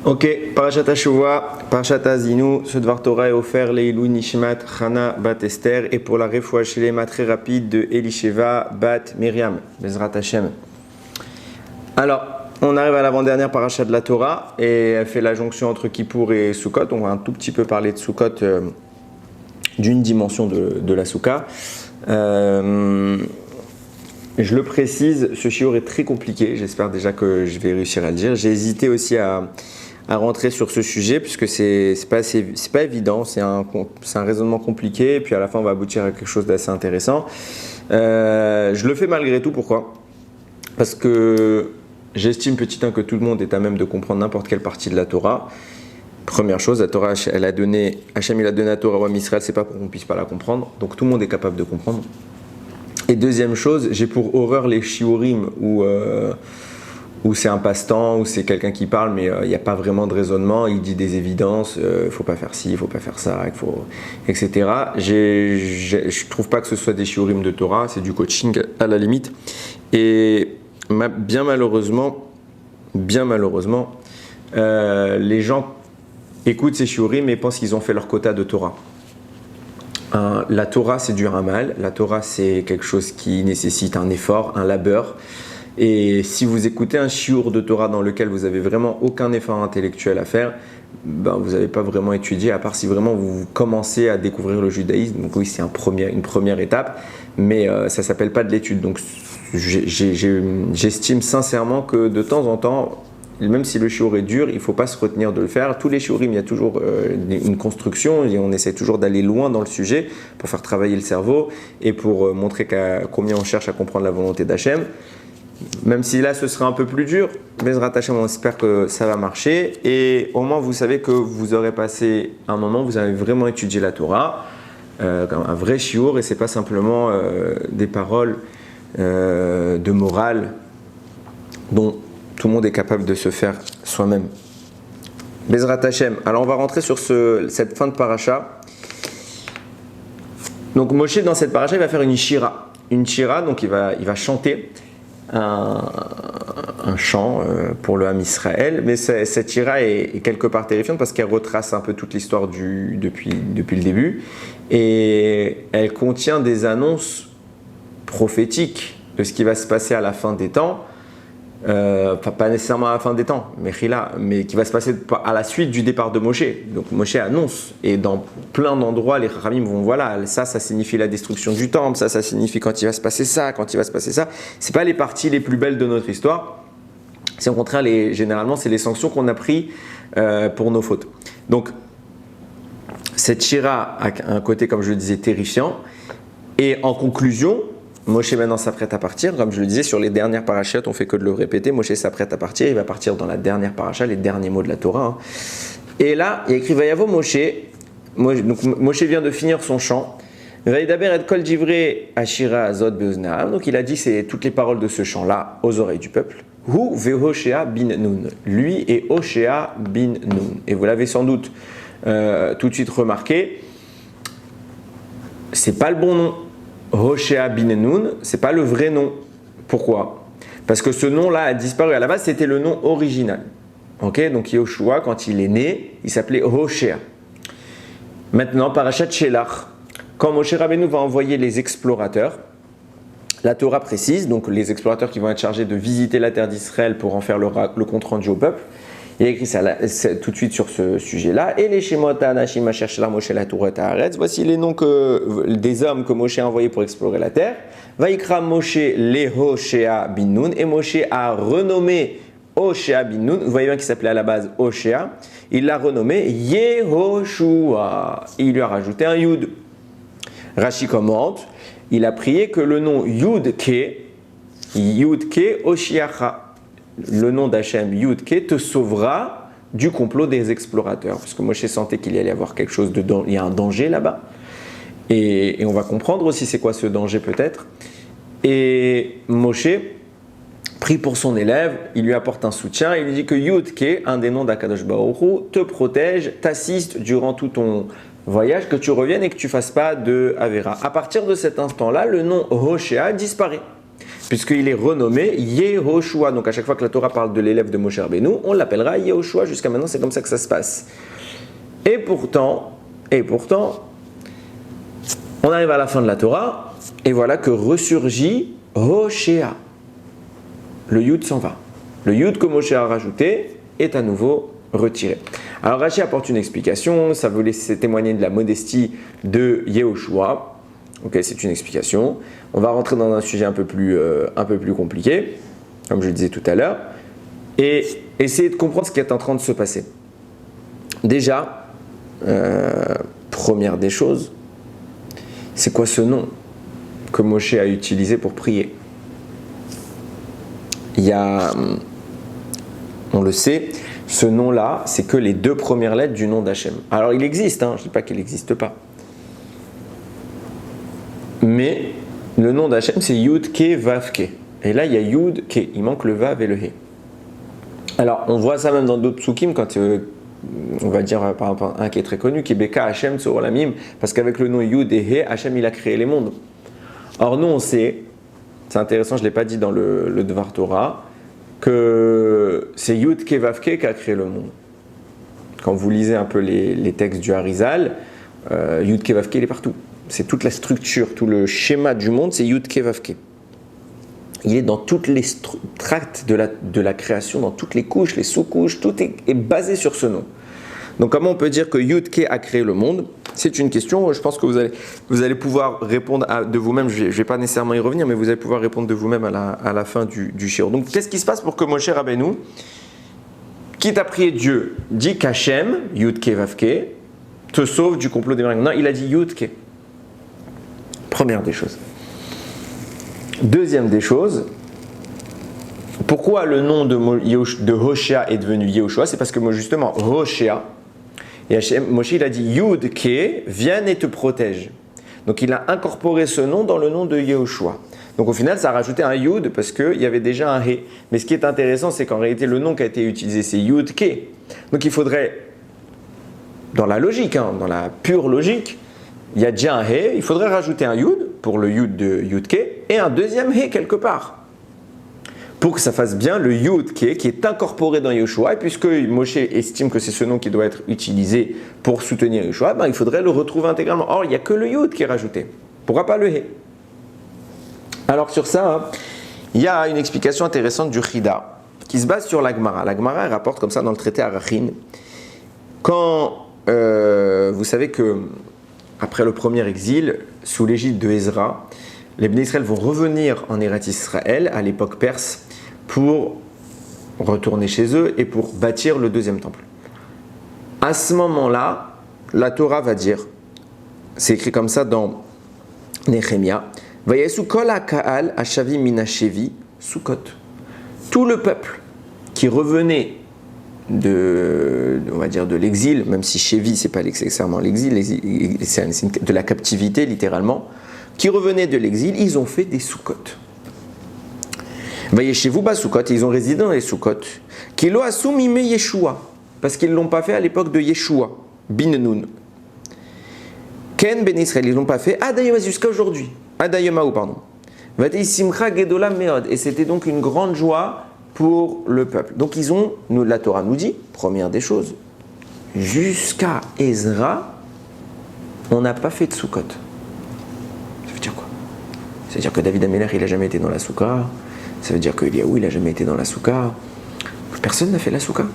Ok, Parashat Teshuvah, Parashat Azinu, ce Dvar Torah est offert Leilou Nishmat Chana Bat Esther et pour la Refoua Shelema très rapide de Elisheva Bat Miriam, Bezrat Hashem. Alors, on arrive à l'avant-dernière Parashat de la Torah et elle fait la jonction entre Kippour et Sukkot. On va un tout petit peu parler de Sukkot d'une dimension de la Soukha. Je le précise, ce shiur est très compliqué, j'espère déjà que je vais réussir à le dire. J'ai hésité aussi à rentrer sur ce sujet puisque c'est pas évident, c'est un raisonnement compliqué et puis à la fin on va aboutir à quelque chose d'assez intéressant. Je le fais malgré tout, pourquoi ? Parce que j'estime petit 1 que tout le monde est à même de comprendre n'importe quelle partie de la Torah. Première chose, la Torah, Hachem il a donné la Torah à Israël, c'est pas pour qu'on puisse pas la comprendre, donc tout le monde est capable de comprendre. Et deuxième chose, j'ai pour horreur les shiurim où c'est un passe-temps, où c'est quelqu'un qui parle, mais il n'y a pas vraiment de raisonnement, il dit des évidences, il ne faut pas faire ci, il ne faut pas faire ça, etc. Je ne trouve pas que ce soit des shiurim de Torah, c'est du coaching à la limite. Et bien malheureusement, les gens écoutent ces shiurim et pensent qu'ils ont fait leur quota de Torah. La Torah, c'est du ramal. La Torah, c'est quelque chose qui nécessite un effort, un labeur. Et si vous écoutez un shiur de Torah dans lequel vous n'avez vraiment aucun effort intellectuel à faire, vous n'avez pas vraiment étudié, à part si vraiment vous commencez à découvrir le judaïsme. Donc oui, c'est une première étape, mais ça ne s'appelle pas de l'étude. Donc j'estime sincèrement que de temps en temps, même si le shiur est dur, il ne faut pas se retenir de le faire. Tous les shiurim, il y a toujours une construction et on essaie toujours d'aller loin dans le sujet pour faire travailler le cerveau et pour montrer combien on cherche à comprendre la volonté d'Hachem. Même si là, ce sera un peu plus dur, Bezrat Hashem, on espère que ça va marcher. Et au moins, vous savez que vous aurez passé un moment, vous avez vraiment étudié la Torah, comme un vrai shiur, et ce n'est pas simplement des paroles de morale dont tout le monde est capable de se faire soi-même. Bezrat Hashem. Alors on va rentrer sur cette fin de paracha. Donc Moshe dans cette paracha il va faire une shira. Une shira, donc il va chanter un chant pour le Ham Israël. Mais cette shira est quelque part terrifiante parce qu'elle retrace un peu toute l'histoire depuis le début. Et elle contient des annonces prophétiques de ce qui va se passer à la fin des temps. Pas nécessairement à la fin des temps, mais qui va se passer à la suite du départ de Moshe. Donc Moshe annonce, et dans plein d'endroits, les Chachamim vont ça signifie la destruction du temple, ça signifie quand il va se passer ça, C'est pas les parties les plus belles de notre histoire, c'est au contraire, généralement, c'est les sanctions qu'on a prises pour nos fautes. Donc, cette shira a un côté, comme je le disais, terrifiant, et en conclusion, Moshe maintenant s'apprête à partir, comme je le disais, sur les dernières parachutes, on fait que de le répéter, Moshe s'apprête à partir, il va partir dans la dernière paracha, les derniers mots de la Torah. Et là, il écrit Vayavo Moshe, donc Moshe vient de finir son chant, Vaïdaber et kol divrei ashira azot beoznaam, donc il a dit c'est toutes les paroles de ce chant-là aux oreilles du peuple. Hu vehoshea bin nun, lui et Hoshea bin nun. Et vous l'avez sans doute tout de suite remarqué, c'est pas le bon nom. Hoshea bin Nun, c'est pas le vrai nom. Pourquoi ? Parce que ce nom-là a disparu. À la base, c'était le nom original. Ok, donc Yehoshua, quand il est né, il s'appelait Hoshea. Maintenant, Parashat Shelach, quand Moshe Rabbeinu va envoyer les explorateurs, la Torah précise, donc les explorateurs qui vont être chargés de visiter la terre d'Israël pour en faire le compte rendu au peuple. Il a écrit ça tout de suite sur ce sujet-là. Et les Shemot Anashim Asher Shelach Moshe LaTorah Haaretz. Voici les noms des hommes que Moshe a envoyés pour explorer la terre. Vaikra Moshe le Hoshea bin Nun. Et Moshe a renommé Hoshea bin Nun. Vous voyez bien qu'il s'appelait à la base Hoshea. Il l'a renommé Yehoshua. Il lui a rajouté un Yud. Rashi commente. Il a prié que le nom Yud-Ke Hoshiacha. Le nom d'Hachem, Yud-Ke, te sauvera du complot des explorateurs. Parce que Moshe sentait qu'il y allait y avoir quelque chose il y a un danger là-bas. Et on va comprendre aussi c'est quoi ce danger peut-être. Et Moshe prie pour son élève, il lui apporte un soutien, il lui dit que Yud-Ke, un des noms d'Akadosh Baruch Hu, te protège, t'assiste durant tout ton voyage, que tu reviennes et que tu ne fasses pas de Avera. À partir de cet instant-là, le nom Hoshea disparaît. puisqu'il est renommé Yehoshua. Donc à chaque fois que la Torah parle de l'élève de Moshe Rabbeinu, on l'appellera Yehoshua. Jusqu'à maintenant, c'est comme ça que ça se passe. Et pourtant, on arrive à la fin de la Torah, et voilà que ressurgit Hoshea. Le Yud s'en va. Le Yud que Moshe a rajouté est à nouveau retiré. Alors Rashi apporte une explication, ça veut laisser témoigner de la modestie de Yehoshua. Ok, c'est une explication. On va rentrer dans un sujet un peu plus compliqué, comme je le disais tout à l'heure, et essayer de comprendre ce qui est en train de se passer. Déjà, première des choses, c'est quoi ce nom que Moshe a utilisé pour prier? Il y a, on le sait, ce nom-là, c'est que les 2 premières lettres du nom d'Hachem. Alors il existe, je ne dis pas qu'il n'existe pas. Mais le nom d'Hachem, c'est Yud Ke Vav Ke. Et là, il y a Yud Ke. Il manque le Vav et le He. Alors, on voit ça même dans d'autres psukim, quand on va dire par exemple un qui est très connu, qui est Beka Hachem Tzor Olamim, parce qu'avec le nom Yud et He, Hachem il a créé les mondes. Or, nous on sait, c'est intéressant, je ne l'ai pas dit dans le Dvar Torah, que c'est Yud Ke Vav Ke qui a créé le monde. Quand vous lisez un peu les textes du Harizal, Yud Ke Vav Ke il est partout. C'est toute la structure, tout le schéma du monde, c'est Yud Ke Vav Ke. Il est dans toutes les strates de la création, dans toutes les couches, les sous-couches, tout est basé sur ce nom. Donc comment on peut dire que Yud Ke a créé le monde? C'est une question, je pense que vous allez pouvoir répondre de vous-même, je ne vais pas nécessairement y revenir, mais vous allez pouvoir répondre de vous-même à la fin du shiur. Donc qu'est-ce qui se passe pour que Moshe Rabbeinu, quitte à prier Dieu, dit qu'Hachem, Yud Ke Vav Ke, te sauve du complot des Méringues? Non, il a dit Yud Ke. Première des choses. Deuxième des choses, pourquoi le nom de Hoshea est devenu Yehoshua? C'est parce que justement, Hoshea, et Moshe il a dit Yud Ke, vienne et te protège. Donc il a incorporé ce nom dans le nom de Yehoshua. Donc au final, ça a rajouté un Yud parce qu'il y avait déjà un He. Mais ce qui est intéressant, c'est qu'en réalité, le nom qui a été utilisé, c'est Yud Ke. Donc il faudrait, dans la logique, dans la pure logique, il y a déjà un He, il faudrait rajouter un Yud pour le Yud de Yud Ke et un deuxième He quelque part pour que ça fasse bien le Yud Ke qui est incorporé dans Yehoshua. Et puisque Moshe estime que c'est ce nom qui doit être utilisé pour soutenir Yehoshua, il faudrait le retrouver intégralement. Or, il n'y a que le Yud qui est rajouté. Pourquoi pas le He? Alors sur ça, il y a une explication intéressante du Chida qui se base sur la Gemara. La Gemara elle rapporte comme ça dans le traité Arachin. Quand vous savez que après le premier exil, sous l'égide de Ezra, les Bnei Israël vont revenir en Eretz Israël, à l'époque perse, pour retourner chez eux et pour bâtir le deuxième temple. À ce moment-là, la Torah va dire, c'est écrit comme ça dans Nehemia, Vayesu kol ha'ka'al hashavim min hashevi Sukkot. Tout le peuple qui revenait on va dire de l'exil, même si Shevi c'est pas nécessairement l'exil, c'est de la captivité littéralement, qui revenaient de l'exil, ils ont fait des Sukkot. Vayeshevu ba Sukkot, ils ont résidé dans les Sukkot. Kilo asu mime Yeshua, parce qu'ils l'ont pas fait à l'époque de Yeshua, bin Nun. Ken ben Israël, ils l'ont pas fait Adayoma jusqu'à aujourd'hui. Adayoma pardon. Vatei simcha gedola meod, et c'était donc une grande joie pour le peuple. Donc la Torah nous dit, première des choses, jusqu'à Ezra, on n'a pas fait de Sukkot. Ça veut dire quoi? Ça veut dire que David Améler, il n'a jamais été dans la Souka. Ça veut dire que Eliaou, il n'a jamais été dans la Souka. Personne n'a fait la Souka.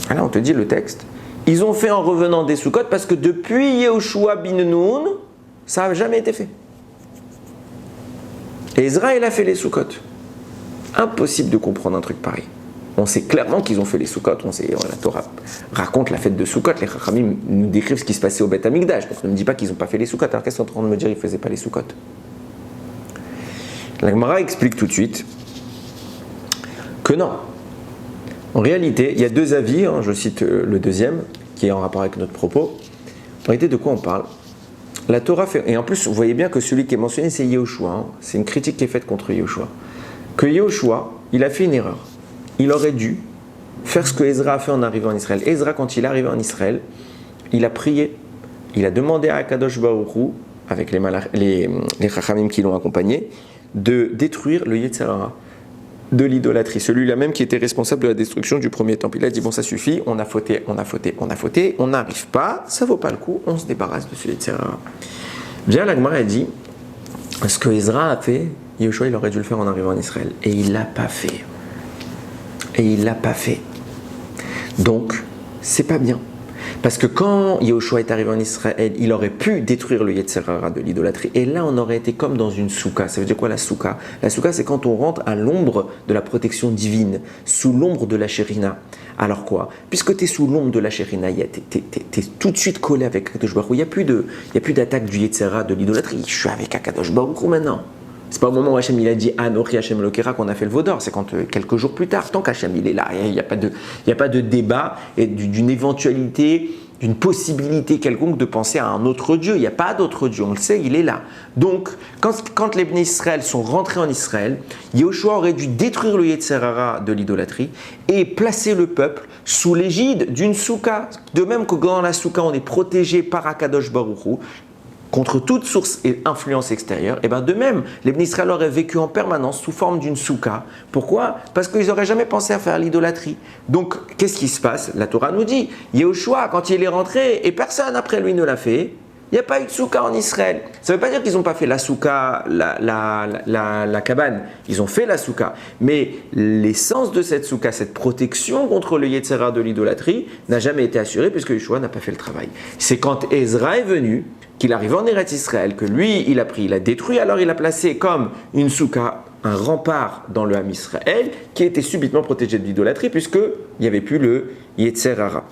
Là, on te dit le texte. Ils ont fait en revenant des Sukkot parce que depuis Yehoshua bin Nun, ça n'a jamais été fait. Et Ezra, il a fait les Sukkot. Impossible de comprendre un truc pareil. On sait clairement qu'ils ont fait les Sukkot. La Torah raconte la fête de Sukkot. Les Chachamim nous décrivent ce qui se passait au Beth Amikdash. Donc ne me dis pas qu'ils n'ont pas fait les Sukkot. Alors qu'est-ce qu'on est en train de me dire qu'ils ne faisaient pas les Sukkot? La Gemara explique tout de suite que non. En réalité, il y a deux avis. Je cite le deuxième, qui est en rapport avec notre propos. En réalité, de quoi on parle? La Torah fait... Et en plus, vous voyez bien que celui qui est mentionné, c'est Yehoshua. C'est une critique qui est faite contre Yehoshua. Que Yehoshua, il a fait une erreur. Il aurait dû faire ce que Ezra a fait en arrivant en Israël. Ezra, quand il est arrivé en Israël, il a prié. Il a demandé à Akadosh Baruch Hu, avec les Chachamim qui l'ont accompagné, de détruire le Yetzer Hara de l'idolâtrie, celui-là même qui était responsable de la destruction du premier temple. Il a dit, bon, ça suffit, on a fauté, on n'arrive pas, ça vaut pas le coup, on se débarrasse de ce Yetzer Hara. Bien, la Gemara a dit, ce que Ezra a fait, Yehoshua, il aurait dû le faire en arrivant en Israël. Et il l'a pas fait. Donc, c'est pas bien. Parce que quand Yehoshua est arrivé en Israël, il aurait pu détruire le Yetzer Hara de l'idolâtrie. Et là, on aurait été comme dans une souka. Ça veut dire quoi la souka? La souka, c'est quand on rentre à l'ombre de la protection divine, sous l'ombre de la Shérina. Alors quoi? Puisque tu es sous l'ombre de la Shérina, tu es tout de suite collé avec Akadosh Baruch Hu. Il n'y a plus d'attaque du Yetzer Hara de l'idolâtrie. Je suis avec Akadosh Baruch Hu maintenant. C'est pas au moment où Hachem il a dit Anochi Hachem Lokera qu'on a fait le veau d'or, c'est quand quelques jours plus tard, tant qu'Hachem il est là, il n'y a pas de débat et d'une éventualité, d'une possibilité quelconque de penser à un autre Dieu. Il n'y a pas d'autre Dieu, on le sait, il est là. Donc, quand les Bnei Israël sont rentrés en Israël, Yehoshua aurait dû détruire le Yetzer Hara de l'idolâtrie et placer le peuple sous l'égide d'une souka. De même que dans la souka, on est protégé par Akadosh Baruch Hu, contre toute source et influence extérieure, et bien de même, les Bnei Israël auraient vécu en permanence sous forme d'une souka. Pourquoi? Parce qu'ils n'auraient jamais pensé à faire l'idolâtrie. Donc, qu'est-ce qui se passe? La Torah nous dit, Yehoshua, quand il est rentré, et personne après lui ne l'a fait, il n'y a pas eu de souka en Israël. Ça ne veut pas dire qu'ils n'ont pas fait la souka, la cabane. Ils ont fait la souka. Mais l'essence de cette souka, cette protection contre le Yetzer Hara de l'idolâtrie, n'a jamais été assurée puisque Yehoshua n'a pas fait le travail. C'est quand Ezra est venu, qu'il arrive en Eretz Israël, que lui, il a détruit, alors il a placé comme une souka, un rempart dans le Ham Israël, qui était subitement protégé de l'idolâtrie, puisqu'il n'y avait plus le Yetzer Hara.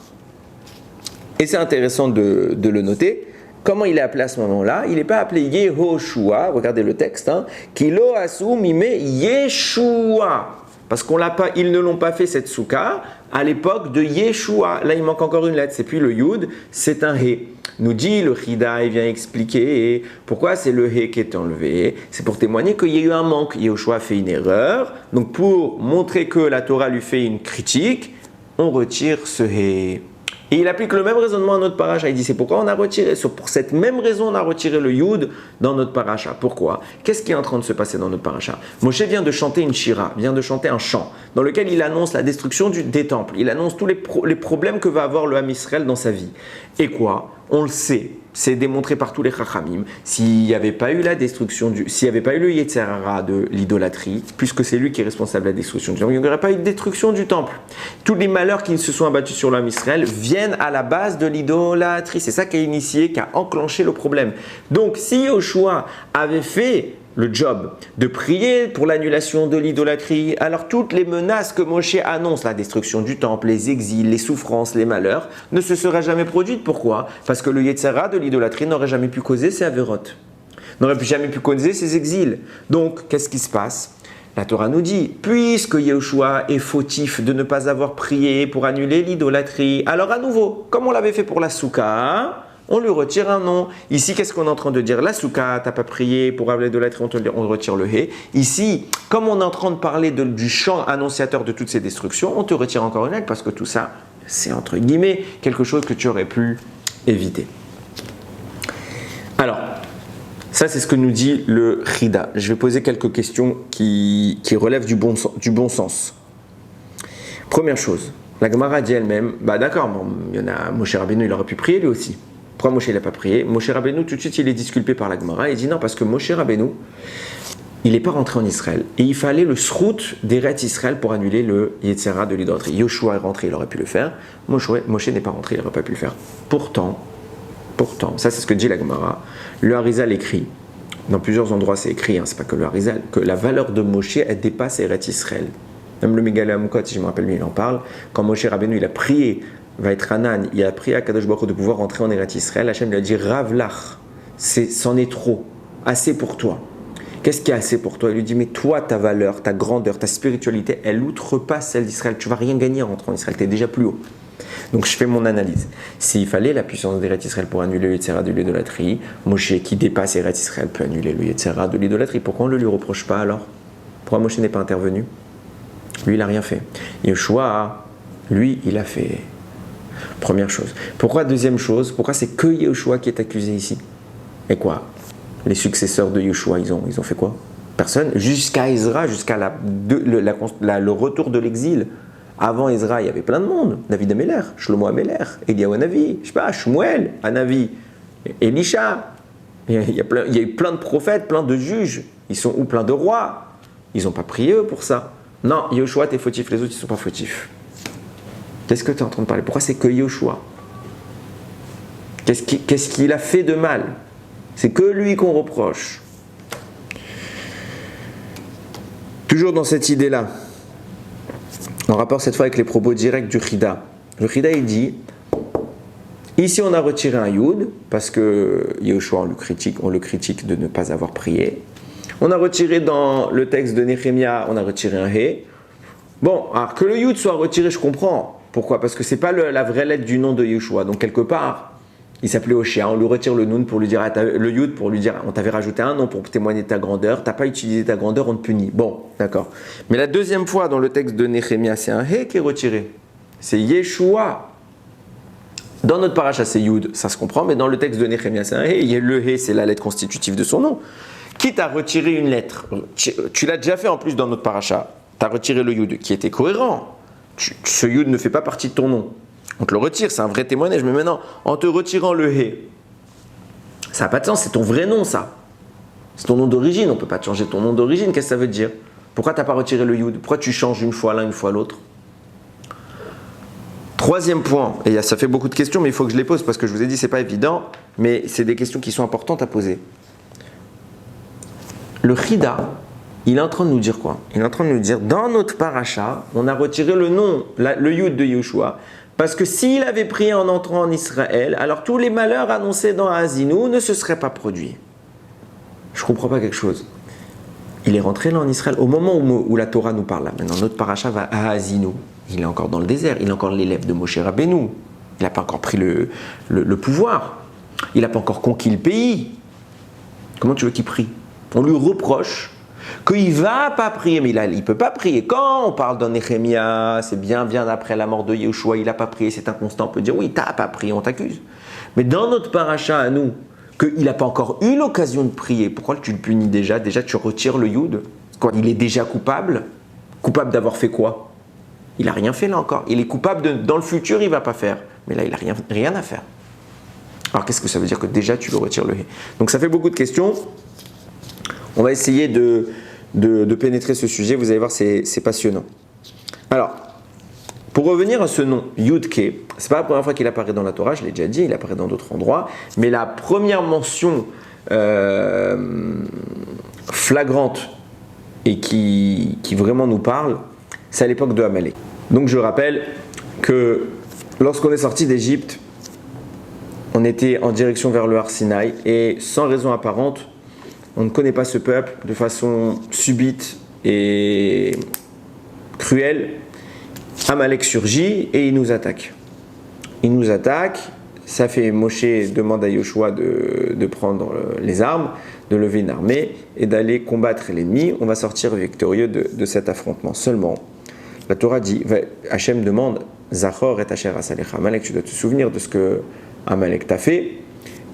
Et c'est intéressant de le noter. Comment il est appelé à ce moment-là? Il n'est pas appelé Yehoshua, regardez le texte, Kilo asu mime Yeshua. Parce ils ne l'ont pas fait cette souka à l'époque de Yeshua. Là, il manque encore une lettre, c'est plus le Yud, c'est un He. Nous dit le Chida, il vient expliquer pourquoi c'est le He qui est enlevé. C'est pour témoigner qu'il y a eu un manque. Yehoshua a fait une erreur. Donc pour montrer que la Torah lui fait une critique, on retire ce He. Et il applique le même raisonnement à notre paracha. Il dit c'est pourquoi on a retiré, pour cette même raison on a retiré le Yud dans notre paracha. Pourquoi? Qu'est-ce qui est en train de se passer dans notre paracha? Moshe vient de chanter une shira, vient de chanter un chant, dans lequel il annonce la destruction des temples. Il annonce tous les problèmes que va avoir le Ham Israël dans sa vie. Et quoi? On le sait, c'est démontré par tous les Chachamim. S'il n'y avait pas eu la destruction s'il n'y avait pas eu le Yetzer Hara de l'idolâtrie, puisque c'est lui qui est responsable de la destruction du temple, il n'y aurait pas eu de destruction du temple. Tous les malheurs qui se sont abattus sur l'homme Israël viennent à la base de l'idolâtrie. C'est ça qui a initié, qui a enclenché le problème. Donc, si Yehoshua avait fait le job de prier pour l'annulation de l'idolâtrie, alors toutes les menaces que Moshe annonce, la destruction du temple, les exils, les souffrances, les malheurs, ne se seraient jamais produites. Pourquoi? Parce que le Yetzer Hara de l'idolâtrie n'aurait jamais pu causer ces avérotes, n'aurait jamais pu causer ces exils. Donc, qu'est-ce qui se passe? La Torah nous dit, puisque Yehoshua est fautif de ne pas avoir prié pour annuler l'idolâtrie, alors à nouveau, comme on l'avait fait pour la souka, on lui retire un nom. Ici, qu'est-ce qu'on est en train de dire? La souka, t'as pas prié pour avoir l'idolâtrie, on retire le He. Ici, comme on est en train de parler du chant annonciateur de toutes ces destructions, on te retire encore une lettre parce que tout ça, c'est entre guillemets quelque chose que tu aurais pu éviter. Alors, ça c'est ce que nous dit le Chida. Je vais poser quelques questions qui relèvent du bon sens. Première chose, la Gemara dit elle-même, d'accord, il y en a, Moshe Rabbeinu, il aurait pu prier lui aussi. Pourquoi Moshe n'a pas prié? Moshe Rabbeinu, tout de suite, il est disculpé par la Gemara. Il dit non, parce que Moshe Rabbeinu, il n'est pas rentré en Israël. Et il fallait le srout d'Eretz Israël pour annuler le Yetzer Hara de l'idolâtrie. Yoshua est rentré, il aurait pu le faire. Moshe n'est pas rentré, il n'aurait pas pu le faire. Pourtant, ça c'est ce que dit la Gemara, le Harizal écrit, dans plusieurs endroits c'est écrit, c'est pas que le Harizal, que la valeur de Moshe, elle dépasse Eretz Israël. Même le Megaleh Amukot, si je me rappelle bien, il en parle. Quand Moshe Rabbeinu, il a prié, va être Hanan, il a prié à Kadosh Baruch Hu de pouvoir rentrer en Eretz Israël, Hachem lui a dit Ravlach, c'en est trop, assez pour toi. Qu'est-ce qui est assez pour toi? Il lui dit mais toi, ta valeur, ta grandeur, ta spiritualité, elle outrepasse celle d'Israël. Tu vas rien gagner en rentrant en Israël, tu es déjà plus haut. Donc je fais mon analyse. S'il fallait la puissance d'Eretz Israël pour annuler le Yetzer Hara de l'idolâtrie, Moshe qui dépasse Eretz Israël peut annuler le Yetzer Hara de l'idolâtrie. Pourquoi on ne le lui reproche pas alors? Pourquoi Moshe n'est pas intervenu? Lui, il n'a rien fait. Yehoshua, lui, il a fait. Première chose. Pourquoi deuxième chose? Pourquoi c'est que Yehoshua qui est accusé ici? Et quoi? Les successeurs de Yehoshua, ils ont fait quoi? Personne, jusqu'à Ezra, jusqu'à le retour de l'exil. Avant Ezra, il y avait plein de monde. David Améler, Shlomo Améler, Eliyahu Hanavi, je sais pas, Shmuel Hanavi, Elisha. Il y a eu plein de prophètes, plein de juges. Ils sont où? Plein de rois. Ils n'ont pas prié eux pour ça. Non, Yoshua, t'es fautif, les autres, ils ne sont pas fautifs. Qu'est-ce que tu es en train de parler? Pourquoi c'est que Yoshua? Qu'est-ce qu'il a fait de mal? C'est que lui qu'on reproche. Toujours dans cette idée-là, en rapport cette fois avec les propos directs du Chida. Le Chida, il dit, ici on a retiré un Yud, parce que Yoshua, on le critique de ne pas avoir prié. On a retiré dans le texte de Néhémia, on a retiré un He. Bon, alors que le Yud soit retiré, je comprends. Pourquoi? Parce que c'est pas la vraie lettre du nom de Yoshua. Donc quelque part, il s'appelait Oshia, on lui retire le Nun pour lui dire, le Yud pour lui dire, on t'avait rajouté un nom pour témoigner de ta grandeur, t'as pas utilisé ta grandeur, on te punit. Bon, d'accord. Mais la deuxième fois dans le texte de Néhémia, c'est un He qui est retiré. C'est Yeshua. Dans notre paracha, c'est Yud, ça se comprend, mais dans le texte de Néhémia, c'est un He. Le He, c'est la lettre constitutive de son nom. Quitte à retirer une lettre, tu l'as déjà fait en plus dans notre paracha, tu as retiré le Yud qui était cohérent. Ce Yud ne fait pas partie de ton nom. On te le retire, c'est un vrai témoignage. Mais maintenant, en te retirant le He, ça n'a pas de sens, c'est ton vrai nom, ça. C'est ton nom d'origine, on ne peut pas te changer ton nom d'origine. Qu'est-ce que ça veut dire? Pourquoi tu n'as pas retiré le Yud? Pourquoi tu changes une fois l'un, une fois l'autre? Troisième point, et ça fait beaucoup de questions, mais il faut que je les pose parce que je vous ai dit, c'est pas évident, mais c'est des questions qui sont importantes à poser. Le Chida, il est en train de nous dire quoi? Il est en train de nous dire, dans notre paracha, on a retiré le nom, le Yud de Yoshua, parce que s'il avait prié en entrant en Israël, alors tous les malheurs annoncés dans Haazinu ne se seraient pas produits. Je ne comprends pas quelque chose. Il est rentré là en Israël, au moment où la Torah nous parle là. Maintenant, notre paracha va à Haazinu. Il est encore dans le désert, il est encore l'élève de Moshe Rabbeinu. Il n'a pas encore pris le pouvoir. Il n'a pas encore conquis le pays. Comment tu veux qu'il prie? On lui reproche qu'il ne va pas prier, mais il ne peut pas prier. Quand on parle d'un Néhémia, c'est bien après la mort de Yoshua, il n'a pas prié, c'est inconstant, on peut dire oui, tu n'as pas prié, on t'accuse. Mais dans notre paracha à nous, qu'il n'a pas encore eu l'occasion de prier, pourquoi tu le punis déjà? Déjà tu retires le Yud. Quoi, il est déjà coupable? Coupable d'avoir fait quoi? Il n'a rien fait là encore. Il est coupable dans le futur, il ne va pas faire. Mais là, il n'a rien à faire. Alors qu'est-ce que ça veut dire que déjà tu le retires le He? Donc ça fait beaucoup de questions. On va essayer de pénétrer ce sujet, vous allez voir, c'est passionnant. Alors, pour revenir à ce nom, Yud-Ke, c'est pas la première fois qu'il apparaît dans la Torah, je l'ai déjà dit, il apparaît dans d'autres endroits, mais la première mention flagrante et qui vraiment nous parle, c'est à l'époque de Amalek. Donc je rappelle que lorsqu'on est sorti d'Égypte, on était en direction vers le Har Sinaï et sans raison apparente, on ne connaît pas ce peuple de façon subite et cruelle. Amalek surgit et il nous attaque. Il nous attaque, ça fait Moshe demande à Yoshua de prendre les armes, de lever une armée et d'aller combattre l'ennemi. On va sortir victorieux de cet affrontement. Seulement, la Torah dit, Hachem demande, Zachor et Asher Asalecha. Amalek, tu dois te souvenir de ce que Amalek t'a fait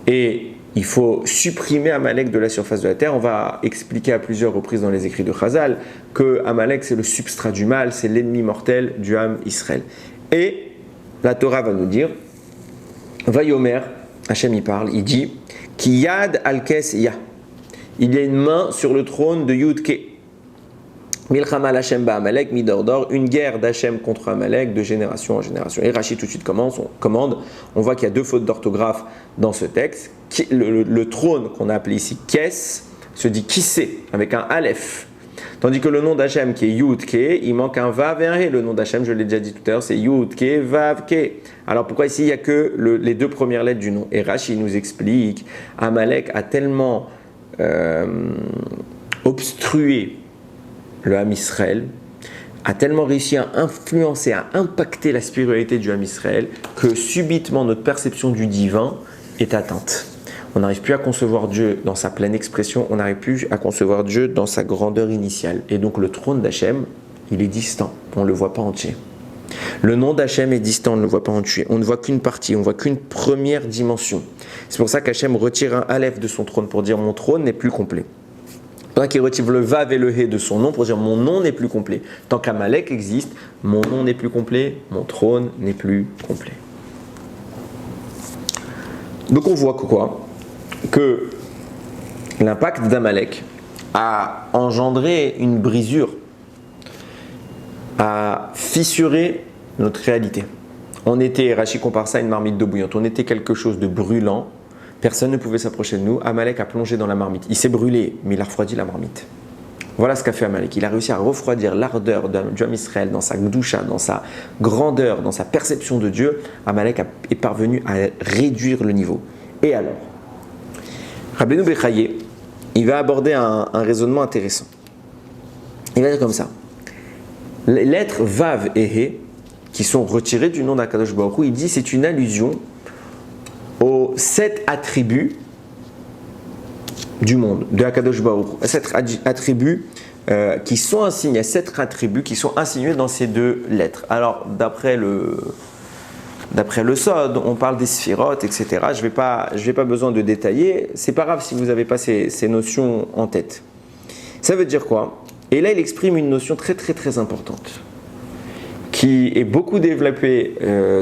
et il faut supprimer Amalek de la surface de la terre. On va expliquer à plusieurs reprises dans les écrits de Chazal que Amalek c'est le substrat du mal, c'est l'ennemi mortel du Ham Israël. Et la Torah va nous dire, Vayomer, Hachem y parle, il dit, Ki yad al-kes ya. Il y a une main sur le trône de Yud-Ke. Milchama l'Hachem ba'Amalek, midordor, une guerre d'Hachem contre Amalek de génération en génération. Et Rashi tout de suite commande, on voit qu'il y a deux fautes d'orthographe dans ce texte. Le trône qu'on a appelé ici Kes se dit Kissé avec un Aleph. Tandis que le nom d'Hachem qui est Yud-Ke, il manque un Vav et un He. Le nom d'Hachem, je l'ai déjà dit tout à l'heure, c'est Yud-Ke, Vav-Ke. Alors pourquoi ici il n'y a que les deux premières lettres du nom? Et Rashi nous explique, Amalek a tellement obstrué le Ham Israël, a tellement réussi à influencer, à impacter la spiritualité du Ham Israël que subitement notre perception du divin est atteinte. On n'arrive plus à concevoir Dieu dans sa pleine expression, on n'arrive plus à concevoir Dieu dans sa grandeur initiale. Et donc le trône d'Hachem, il est distant, on ne le voit pas entier. Le nom d'Hachem est distant, on ne le voit pas entier. On ne voit qu'une partie, on ne voit qu'une première dimension. C'est pour ça qu'Hachem retire un Aleph de son trône pour dire mon trône n'est plus complet. pour ça qu'il retire le vav et le he de son nom pour dire mon nom n'est plus complet. Tant qu'Amalek existe, mon nom n'est plus complet, mon trône n'est plus complet. Donc on voit que l'impact d'Amalek a engendré une brisure, a fissuré notre réalité. On était, Rachid compare ça à une marmite d'eau bouillante, on était quelque chose de brûlant, personne ne pouvait s'approcher de nous. Amalek a plongé dans la marmite, il s'est brûlé, mais il a refroidi la marmite. Voilà ce qu'a fait Amalek, il a réussi à refroidir l'ardeur du Ham Israël dans sa gdoucha, dans sa grandeur, dans sa perception de Dieu. Amalek est parvenu à réduire le niveau. Et alors, Rabbeinu Bechaye, il va aborder un raisonnement intéressant. Il va dire comme ça, les lettres Vav et He, qui sont retirées du nom d'Akadosh Baruch Hu, il dit c'est une allusion aux 7 attributs du monde, de Akadosh Baruch Hu. 7 attributs qui sont insignés, 7 attributs qui sont insinués dans ces 2 lettres. Alors, d'après le Sod, on parle des sphirotes, etc. Je n'ai pas besoin de détailler. C'est pas grave si vous n'avez pas ces notions en tête. Ça veut dire quoi? Et là, il exprime une notion très très très importante qui est beaucoup développée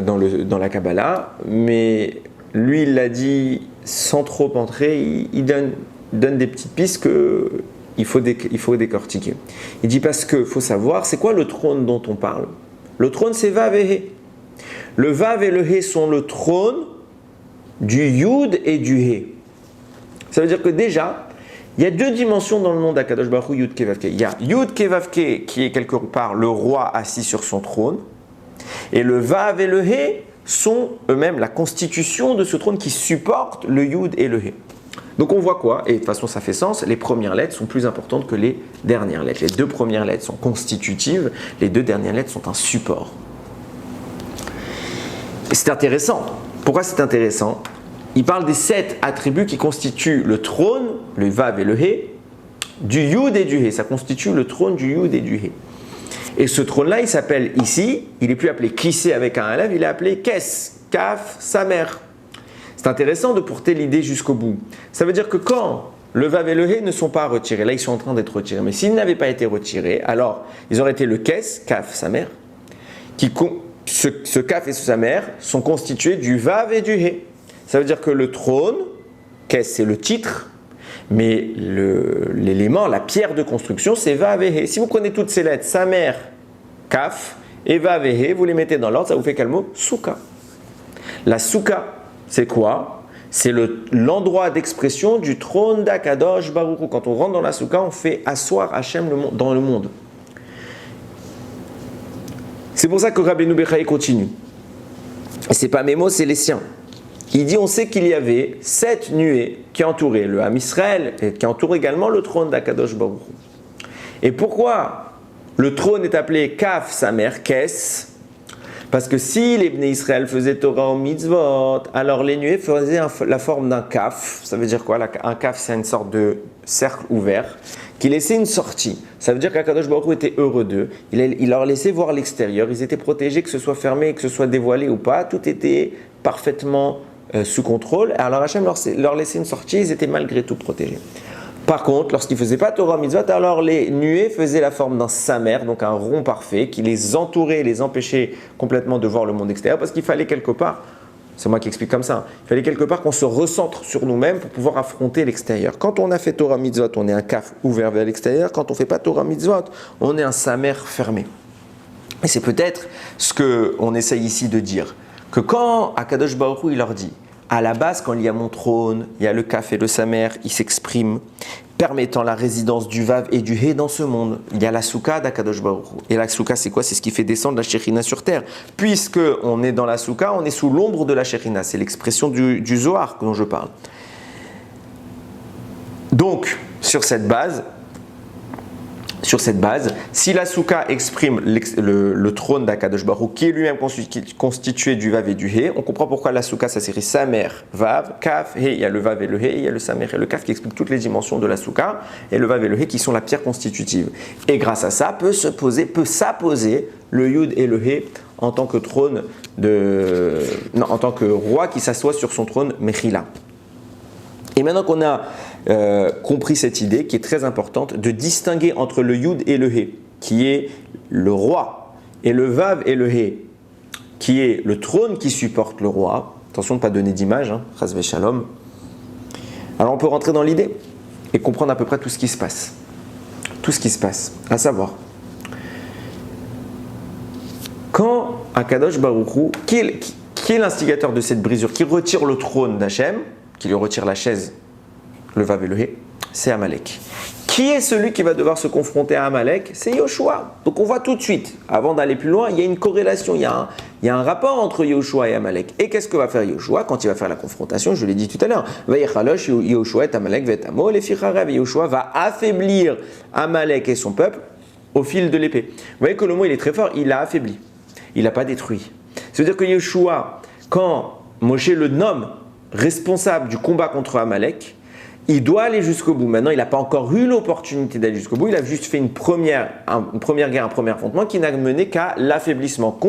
dans la Kabbalah, mais lui, il l'a dit sans trop entrer. Il donne des petites pistes qu'il faut décortiquer. Il dit parce qu'il faut savoir, c'est quoi le trône dont on parle? Le trône, c'est Vav et He. Le Vav et le He sont le trône du Yud et du He. Ça veut dire que déjà, il y a 2 dimensions dans le nom d'Akadosh Baruch Hu, Yud Ke Vav Ke. Il y a Yud Ke Vav Ke qui est quelque part le roi assis sur son trône, et le Vav et le He sont eux-mêmes la constitution de ce trône qui supporte le Yud et le He. Donc on voit quoi? Et de toute façon ça fait sens, les premières lettres sont plus importantes que les dernières lettres. Les 2 premières lettres sont constitutives, les 2 dernières lettres sont un support. Et c'est intéressant. Pourquoi c'est intéressant? Il parle des 7 attributs qui constituent le trône, le Vav et le He, du Yud et du He. Ça constitue le trône du Yud et du He. Et ce trône-là, il s'appelle ici, il n'est plus appelé Kissé avec un Aleph, il est appelé Kes, Kaf, Samer. C'est intéressant de porter l'idée jusqu'au bout. Ça veut dire que quand le Vav et le He ne sont pas retirés, là ils sont en train d'être retirés, mais s'ils n'avaient pas été retirés, alors ils auraient été le Kes, Kaf, Samer, ce Kaf et ce Samer sont constitués du Vav et du He. Ça veut dire que le trône, Kes c'est le titre, mais l'élément, la pierre de construction, c'est Vav et He. Si vous prenez toutes ces lettres, Samer, Kaf et Vav et He, vous les mettez dans l'ordre, ça vous fait quel mot? Souka. La Souka, c'est quoi? C'est l'endroit d'expression du trône d'Akadosh Baruch Hu. Quand on rentre dans la Souka, on fait asseoir Hachem dans le monde. C'est pour ça que Rabbeinu Bechaye continue. Et c'est pas mes mots, c'est les siens. Il dit, on sait qu'il y avait 7 nuées qui entouraient le Ham Israël et qui entourent également le trône d'Akadosh Baruch Hu. Et pourquoi le trône est appelé Kaf Samer, Kes? Parce que si les Bnei Israël faisaient Torah ou Mitzvot, alors les nuées faisaient la forme d'un Kaf. Ça veut dire quoi? Un Kaf, c'est une sorte de cercle ouvert qui laissait une sortie. Ça veut dire qu'Akadosh Baruch Hu était heureux d'eux. Il leur laissait voir l'extérieur. Ils étaient protégés, que ce soit fermé, que ce soit dévoilé ou pas. Tout était parfaitement sous contrôle. Alors Hachem leur laissait une sortie. Ils étaient malgré tout protégés. Par contre, lorsqu'ils ne faisaient pas Torah Mitzvot, alors les nuées faisaient la forme d'un samer, donc un rond parfait, qui les entourait et les empêchait complètement de voir le monde extérieur, parce qu'il fallait quelque part, c'est moi qui explique comme ça, il fallait quelque part qu'on se recentre sur nous-mêmes pour pouvoir affronter l'extérieur. Quand on a fait Torah Mitzvot, on est un kaf ouvert vers l'extérieur. Quand on ne fait pas Torah Mitzvot, on est un samer fermé. Et c'est peut-être ce qu'on essaye ici de dire, que quand Akadosh Baruch Hu, il leur dit, à la base, quand il y a mon trône, il y a le Kaf et le Samer, il s'exprime, permettant la résidence du Vav et du He dans ce monde. Il y a la Souka d'Akadosh Baruch Hu. Et la Souka, c'est quoi? C'est ce qui fait descendre la Shekhinah sur terre. Puisque on est dans la Souka, on est sous l'ombre de la Shekhinah. C'est l'expression du Zohar dont je parle. Donc, sur cette base, si la Souka exprime le trône d'Akadosh Baruch Hu, qui est lui-même constitué du Vav et du He, on comprend pourquoi la Souka, ça s'écrit Samer, Vav, Kaf, He. Il y a le Vav et le He, il y a le Samer et le Kaf qui expliquent toutes les dimensions de la Souka, et le Vav et le He qui sont la pierre constitutive. Et grâce à ça, peut s'apposer le Yud et le He en tant que en tant que roi qui s'assoit sur son trône Mechila. Et maintenant qu'on a compris cette idée qui est très importante de distinguer entre le Yud et le He, qui est le roi, et le Vav et le He, qui est le trône qui supporte le roi. Attention de ne pas donner d'image, Chas v'Shalom. Alors on peut rentrer dans l'idée et comprendre à peu près tout ce qui se passe. Tout ce qui se passe, à savoir, quand Akadosh Baruch Hu, qui est l'instigateur de cette brisure, qui retire le trône d'Hachem, qui lui retire la chaise, le Vav et le He, c'est Amalek. Qui est celui qui va devoir se confronter à Amalek? C'est Yoshua. Donc on voit tout de suite, avant d'aller plus loin, il y a une corrélation, il y a un rapport entre Yoshua et Amalek. Et qu'est-ce que va faire Yoshua quand il va faire la confrontation? Je l'ai dit tout à l'heure. Yoshua et Amalek ve'etamo leficharev. Yoshua va affaiblir Amalek et son peuple au fil de l'épée. Vous voyez que le mot il est très fort, il l'a affaibli. Il n'a pas détruit. C'est-à-dire que Yoshua, quand Moshe le nomme responsable du combat contre Amalek, il doit aller jusqu'au bout. Maintenant, il n'a pas encore eu l'opportunité d'aller jusqu'au bout. Il a juste fait une première guerre, un premier affrontement qui n'a mené qu'à l'affaiblissement,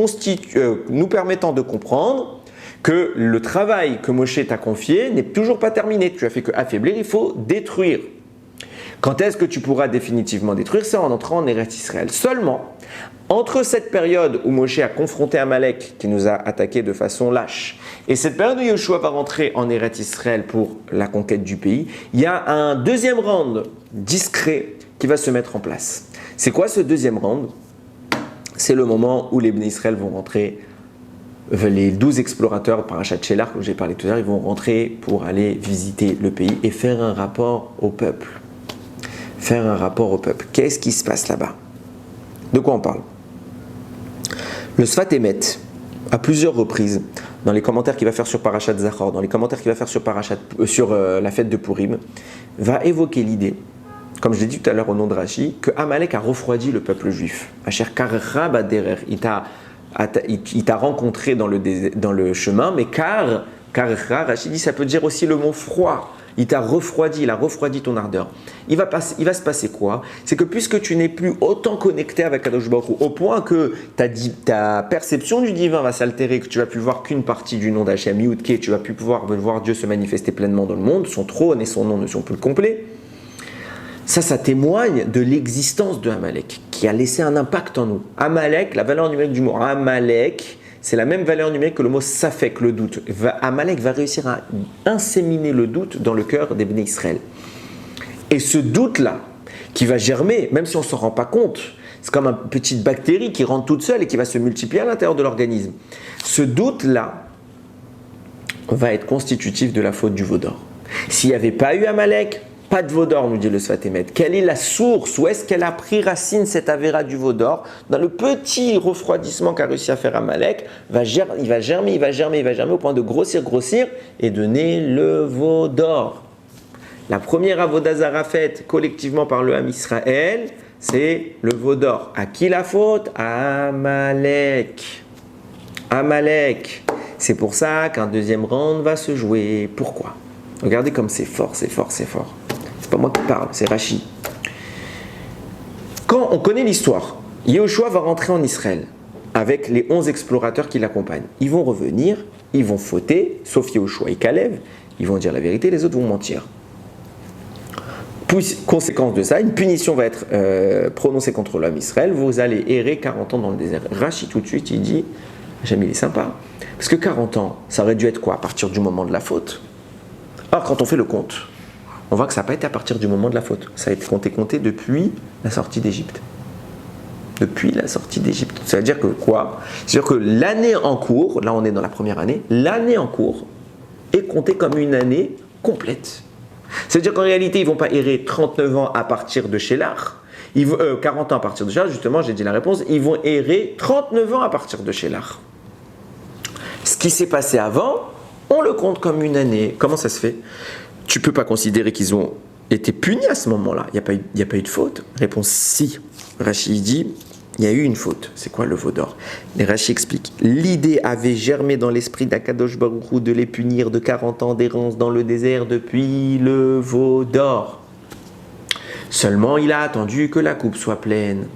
nous permettant de comprendre que le travail que Moshe t'a confié n'est toujours pas terminé. Tu as fait que affaiblir, il faut détruire. Quand est-ce que tu pourras définitivement détruire? C'est en entrant en Eretz Israël. Seulement, entre cette période où Moshe a confronté Amalek, qui nous a attaqués de façon lâche, et cette période où Yoshua va rentrer en Eretz Israël pour la conquête du pays, il y a un deuxième round discret qui va se mettre en place. C'est quoi ce deuxième round? C'est le moment où les Bnei Israël vont rentrer, les 12 explorateurs Parashat Shelach, comme j'ai parlé tout à l'heure, ils vont rentrer pour aller visiter le pays et faire un rapport au peuple. Faire un rapport au peuple. Qu'est-ce qui se passe là-bas? De quoi on parle? Le Sfat Emet, à plusieurs reprises, dans les commentaires qu'il va faire sur Parashat Zachor, dans les commentaires qu'il va faire sur la fête de Purim, va évoquer l'idée, comme je l'ai dit tout à l'heure au nom de Rashi, que Amalek a refroidi le peuple juif. Asher karcha baderer, il t'a rencontré dans le chemin, mais karcha, Rashi dit, ça peut dire aussi le mot froid. Il t'a refroidi, il a refroidi ton ardeur. Il va se passer quoi? C'est que puisque tu n'es plus autant connecté avec Kadosh Baruch Hu, au point que ta perception du divin va s'altérer, que tu vas plus voir qu'une partie du nom d'Hachem, Yud-Ké, tu vas plus pouvoir voir Dieu se manifester pleinement dans le monde, son trône et son nom ne sont plus complets. Ça témoigne de l'existence de Amalek, qui a laissé un impact en nous. Amalek, la valeur numérique du mot Amalek, c'est la même valeur numérique que le mot Safek, le doute. Amalek va réussir à inséminer le doute dans le cœur des Bnei Israël. Et ce doute-là, qui va germer, même si on ne s'en rend pas compte, c'est comme une petite bactérie qui rentre toute seule et qui va se multiplier à l'intérieur de l'organisme. Ce doute-là va être constitutif de la faute du veau d'or. S'il n'y avait pas eu Amalek, pas de veau d'or, nous dit le Sfat Emet. Quelle est la source? Où est-ce qu'elle a pris racine, cette avéra du veau d'or? Dans le petit refroidissement qu'a réussi à faire Amalek, il va germer au point de grossir et donner le veau d'or. La première avoda zara faite collectivement par le Ham Israël, c'est le veau d'or. À qui la faute? À Amalek. C'est pour ça qu'un deuxième round va se jouer. Pourquoi? Regardez comme c'est fort. C'est pas moi qui parle, c'est Rashi. Quand on connaît l'histoire, Yehoshua va rentrer en Israël avec les 11 explorateurs qui l'accompagnent. Ils vont revenir, ils vont fauter, sauf Yehoshua et Kalev, ils vont dire la vérité, les autres vont mentir. Conséquence de ça, une punition va être prononcée contre l'homme Israël, vous allez errer 40 ans dans le désert. Rashi tout de suite, il dit, Jamais il est sympa, parce que 40 ans, ça aurait dû être quoi? À partir du moment de la faute. Or, quand on fait le compte, on voit que ça n'a pas été à partir du moment de la faute. Ça a été compté depuis la sortie d'Égypte. Depuis la sortie d'Égypte. Ça veut dire que quoi? C'est-à-dire que l'année en cours, là on est dans la première année, l'année en cours est comptée comme une année complète. C'est-à-dire qu'en réalité, ils ne vont pas errer 39 ans à partir de Shelach, 40 ans à partir de Shelach, justement, j'ai dit la réponse, ils vont errer 39 ans à partir de Shelach. Ce qui s'est passé avant, on le compte comme une année. Comment ça se fait? Tu ne peux pas considérer qu'ils ont été punis à ce moment-là. Il n'y a pas eu de faute. Réponse si. Rashi dit, il y a eu une faute. C'est quoi le veau d'or? Et Rashi explique, l'idée avait germé dans l'esprit d'Akadosh Baruch Hu de les punir de 40 ans d'errance dans le désert depuis le veau d'or. Seulement, il a attendu que la coupe soit pleine.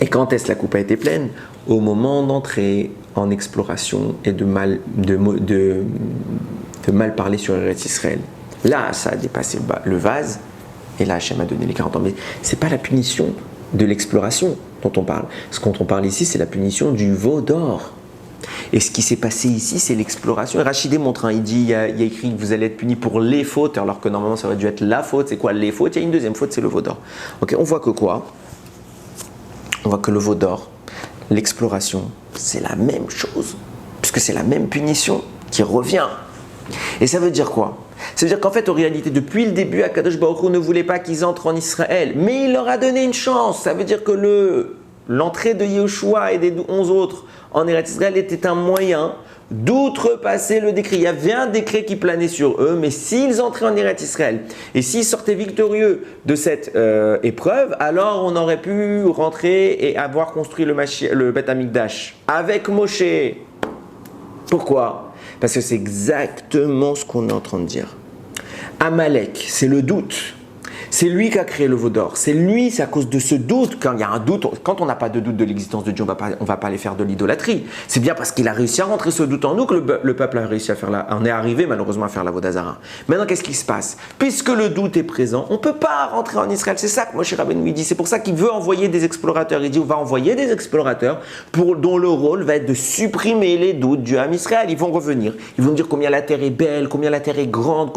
Et quand est-ce que la coupe a été pleine? Au moment d'entrer en exploration et de mal parler sur Eretz Israël. Là, ça a dépassé le vase, et là, Hachem a donné les 40 ans. Mais ce n'est pas la punition de l'exploration dont on parle. Ce dont on parle ici, c'est la punition du veau d'or. Et ce qui s'est passé ici, c'est l'exploration. Et Rachidé montre, il dit, il y a écrit que vous allez être puni pour les fautes, alors que normalement ça aurait dû être la faute. C'est quoi les fautes? Il y a une deuxième faute, c'est le veau d'or. Ok, on voit que quoi? On voit que le veau d'or, l'exploration, c'est la même chose, puisque c'est la même punition qui revient. Et ça veut dire quoi? Ça veut dire qu'en fait, en réalité, depuis le début, Akadosh Baruch Hu ne voulait pas qu'ils entrent en Israël, mais il leur a donné une chance. Ça veut dire que l'entrée de Yehoshua et des 11 autres en Eretz Israël était un moyen d'outrepasser le décret. Il y avait un décret qui planait sur eux, mais s'ils entraient en Eretz Israël et s'ils sortaient victorieux de cette épreuve, alors on aurait pu rentrer et avoir construit le Beth Amikdash avec Moshe. Pourquoi? Parce que c'est exactement ce qu'on est en train de dire. Amalek, c'est le doute. C'est lui qui a créé le veau d'or. C'est lui, c'est à cause de ce doute. Quand il y a un doute, quand on n'a pas de doute de l'existence de Dieu, on ne va pas aller faire de l'idolâtrie. C'est bien parce qu'il a réussi à rentrer ce doute en nous que le peuple a réussi à faire on est arrivé malheureusement à faire la Vodazara. Maintenant, qu'est-ce qui se passe? Puisque le doute est présent, on ne peut pas rentrer en Israël. C'est ça que Moshe Rabbeinu lui dit. C'est pour ça qu'il veut envoyer des explorateurs. Il dit, on va envoyer des explorateurs dont le rôle va être de supprimer les doutes du Ham Israël. Ils vont revenir. Ils vont dire combien la terre est belle, combien la terre est grande,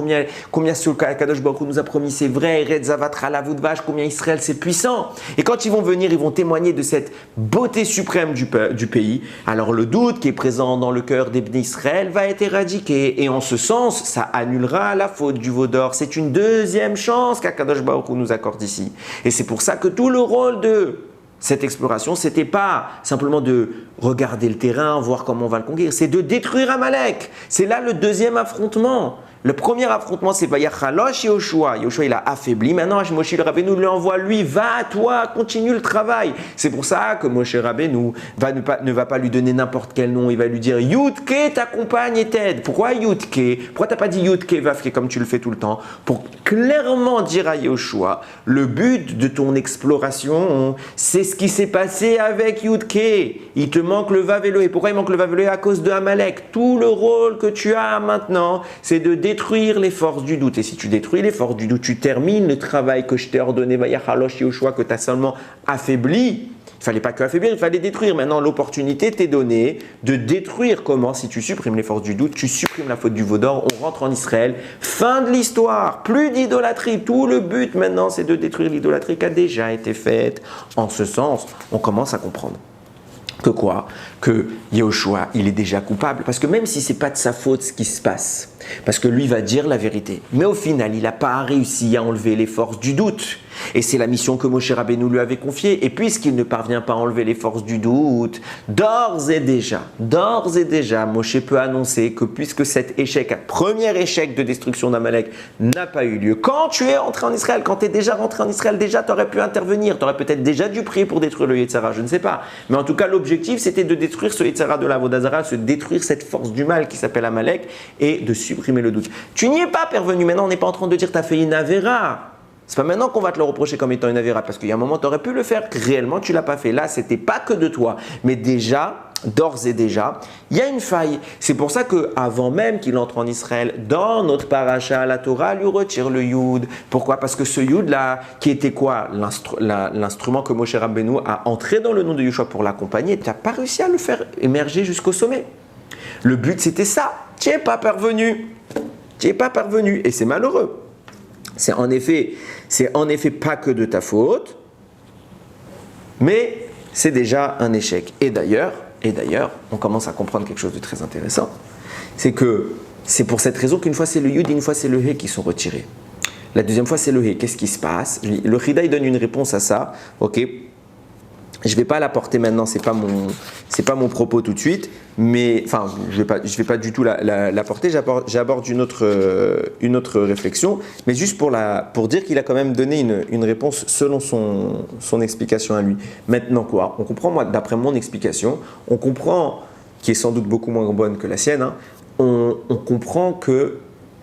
combien ce Kadosh Baruch Hu nous a promis c'est vrai. Zavatra la vache, combien Israël c'est puissant. Et quand ils vont venir, ils vont témoigner de cette beauté suprême du pays. Alors le doute qui est présent dans le cœur des Bnei Israël va être éradiqué. Et en ce sens, ça annulera la faute du veau d'or. C'est une deuxième chance qu'Akadosh Baruch Hu nous accorde ici. Et c'est pour ça que tout le rôle de cette exploration, c'était pas simplement de regarder le terrain, voir comment on va le conquérir, c'est de détruire Amalek. C'est là le deuxième affrontement. Le premier affrontement, c'est Vayachalosh Yehoshua. Yehoshua, il a affaibli. Maintenant, Moshe Rabbeinu lui envoie, lui, va, toi, continue le travail. C'est pour ça que Moshe Rabbeinu ne va pas lui donner n'importe quel nom. Il va lui dire Yudke t'accompagne et t'aide. Pourquoi Yudke? Pourquoi t'as pas dit Yudke Vavke comme tu le fais tout le temps? Pour clairement dire à Yehoshua, le but de ton exploration, c'est ce qui s'est passé avec Yudke. Il te manque le Vav Elohé. Pourquoi il manque le Vav Elohé? À cause de Amalek. Tout le rôle que tu as maintenant, c'est de détruire les forces du doute. Et si tu détruis les forces du doute, tu termines le travail que je t'ai ordonné, Vayachalosh Yehoshua, que tu as seulement affaibli. Il ne fallait pas que affaiblir, il fallait détruire. Maintenant, l'opportunité t'est donnée de détruire. Comment? Si tu supprimes les forces du doute, tu supprimes la faute du veau d'or, on rentre en Israël. Fin de l'histoire, plus d'idolâtrie. Tout le but maintenant, c'est de détruire l'idolâtrie qui a déjà été faite. En ce sens, on commence à comprendre. Que quoi? Que Yehoshua, il est déjà coupable. Parce que même si ce n'est pas de sa faute ce qui se passe, parce que lui va dire la vérité, mais au final, il n'a pas réussi à enlever les forces du doute. Et c'est la mission que Moshe Rabbeinu lui avait confiée. Et puisqu'il ne parvient pas à enlever les forces du doute, d'ores et déjà, Moshe peut annoncer que puisque cet premier échec de destruction d'Amalek n'a pas eu lieu, quand tu es entré en Israël, quand tu es déjà rentré en Israël, déjà tu aurais pu intervenir, tu aurais peut-être déjà dû prier pour détruire le Yetzirah, je ne sais pas. Mais en tout cas, l'objectif, c'était de détruire ce Yetzirah de la Vodazara, de détruire cette force du mal qui s'appelle Amalek et de supprimer le doute. Tu n'y es pas parvenu. Maintenant, on n'est pas en train de dire tu as fait une avéra. C'est pas maintenant qu'on va te le reprocher comme étant une avéra, parce qu'il y a un moment, tu aurais pu le faire, réellement, tu ne l'as pas fait. Là, c'était pas que de toi, mais déjà, d'ores et déjà, il y a une faille. C'est pour ça qu'avant même qu'il entre en Israël, dans notre paracha, la Torah lui retire le Yud. Pourquoi? Parce que ce Yud-là, qui était quoi? L'instrument que Moshe Rabbeinu a entré dans le nom de Yehoshua pour l'accompagner, tu n'as pas réussi à le faire émerger jusqu'au sommet. Le but, c'était ça. Tu n'es pas parvenu. Tu n'es pas parvenu. Et c'est malheureux. C'est en effet pas que de ta faute, mais c'est déjà un échec. Et d'ailleurs, on commence à comprendre quelque chose de très intéressant. C'est que c'est pour cette raison qu'une fois c'est le Yud et une fois c'est le He qui sont retirés. La deuxième fois c'est le He. Qu'est-ce qui se passe? Le Chida il donne une réponse à ça. Ok. Je ne vais pas l'apporter maintenant, c'est pas mon propos tout de suite, mais enfin, je vais pas du tout l'apporter. J'aborde une autre réflexion, mais juste pour dire qu'il a quand même donné une réponse selon son explication à lui. Maintenant quoi? On comprend, moi, d'après mon explication, on comprend, qui est sans doute beaucoup moins bonne que la sienne, hein, on comprend que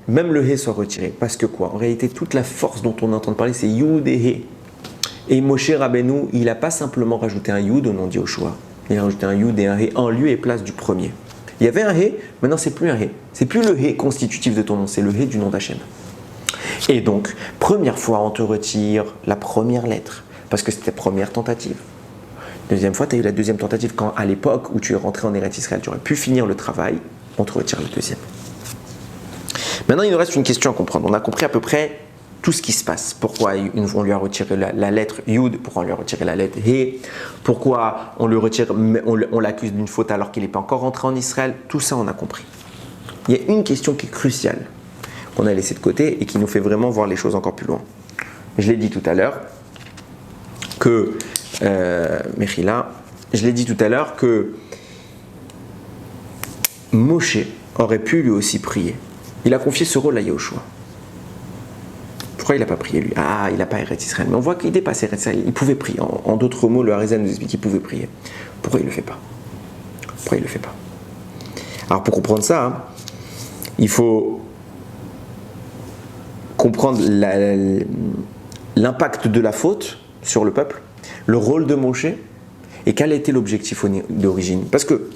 même le He soit retiré. Parce que quoi? En réalité, toute la force dont on entend parler, c'est Yud et He. Et Moshe Rabbeinu, il n'a pas simplement rajouté un Yud au nom de Yehoshua. Il a rajouté un Yud et un He en lieu et place du premier. Il y avait un He, maintenant c'est plus un He. C'est plus le He constitutif de ton nom, c'est le He du nom d'Hachem. Et donc, première fois, on te retire la première lettre, parce que c'était la première tentative. Deuxième fois, tu as eu la deuxième tentative, quand à l'époque où tu es rentré en Eretz Israël, tu aurais pu finir le travail, on te retire la deuxième. Maintenant, il nous reste une question à comprendre. On a compris à peu près tout ce qui se passe. Pourquoi on lui a retiré la lettre Yud, pourquoi on lui a retiré la lettre He, pourquoi on l'accuse d'une faute alors qu'il n'est pas encore rentré en Israël. Tout ça, on a compris. Il y a une question qui est cruciale, qu'on a laissée de côté et qui nous fait vraiment voir les choses encore plus loin. Je l'ai dit tout à l'heure que Moshe aurait pu lui aussi prier. Il a confié ce rôle à Yahushua. Pourquoi il n'a pas prié lui? Ah, il n'a pas Eretz Israël. Mais on voit qu'il dépassait Eretz Israël. Il pouvait prier. En d'autres mots, le Harizal nous explique qu'il pouvait prier. Pourquoi il ne le fait pas? Alors pour comprendre ça, il faut comprendre l'impact de la faute sur le peuple, le rôle de Moshe et quel était l'objectif d'origine. Parce que,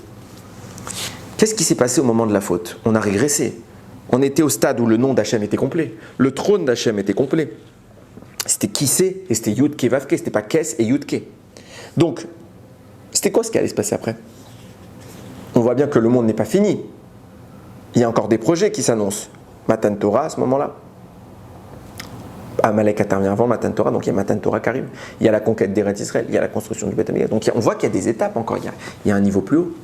qu'est-ce qui s'est passé au moment de la faute? On a régressé. On était au stade où le nom d'Hachem était complet. Le trône d'Hachem était complet. C'était Kissé et c'était Yudke Vavke, c'était pas Kes et Yudke. Donc, c'était quoi ce qui allait se passer après? On voit bien que le monde n'est pas fini. Il y a encore des projets qui s'annoncent. Matan Torah à ce moment-là. Amalek intervient avant Matan Torah, donc il y a Matan Torah qui arrive. Il y a la conquête d'Eretz Israël, il y a la construction du Beth Amikdash. Donc on voit qu'il y a des étapes encore, il y a un niveau plus haut.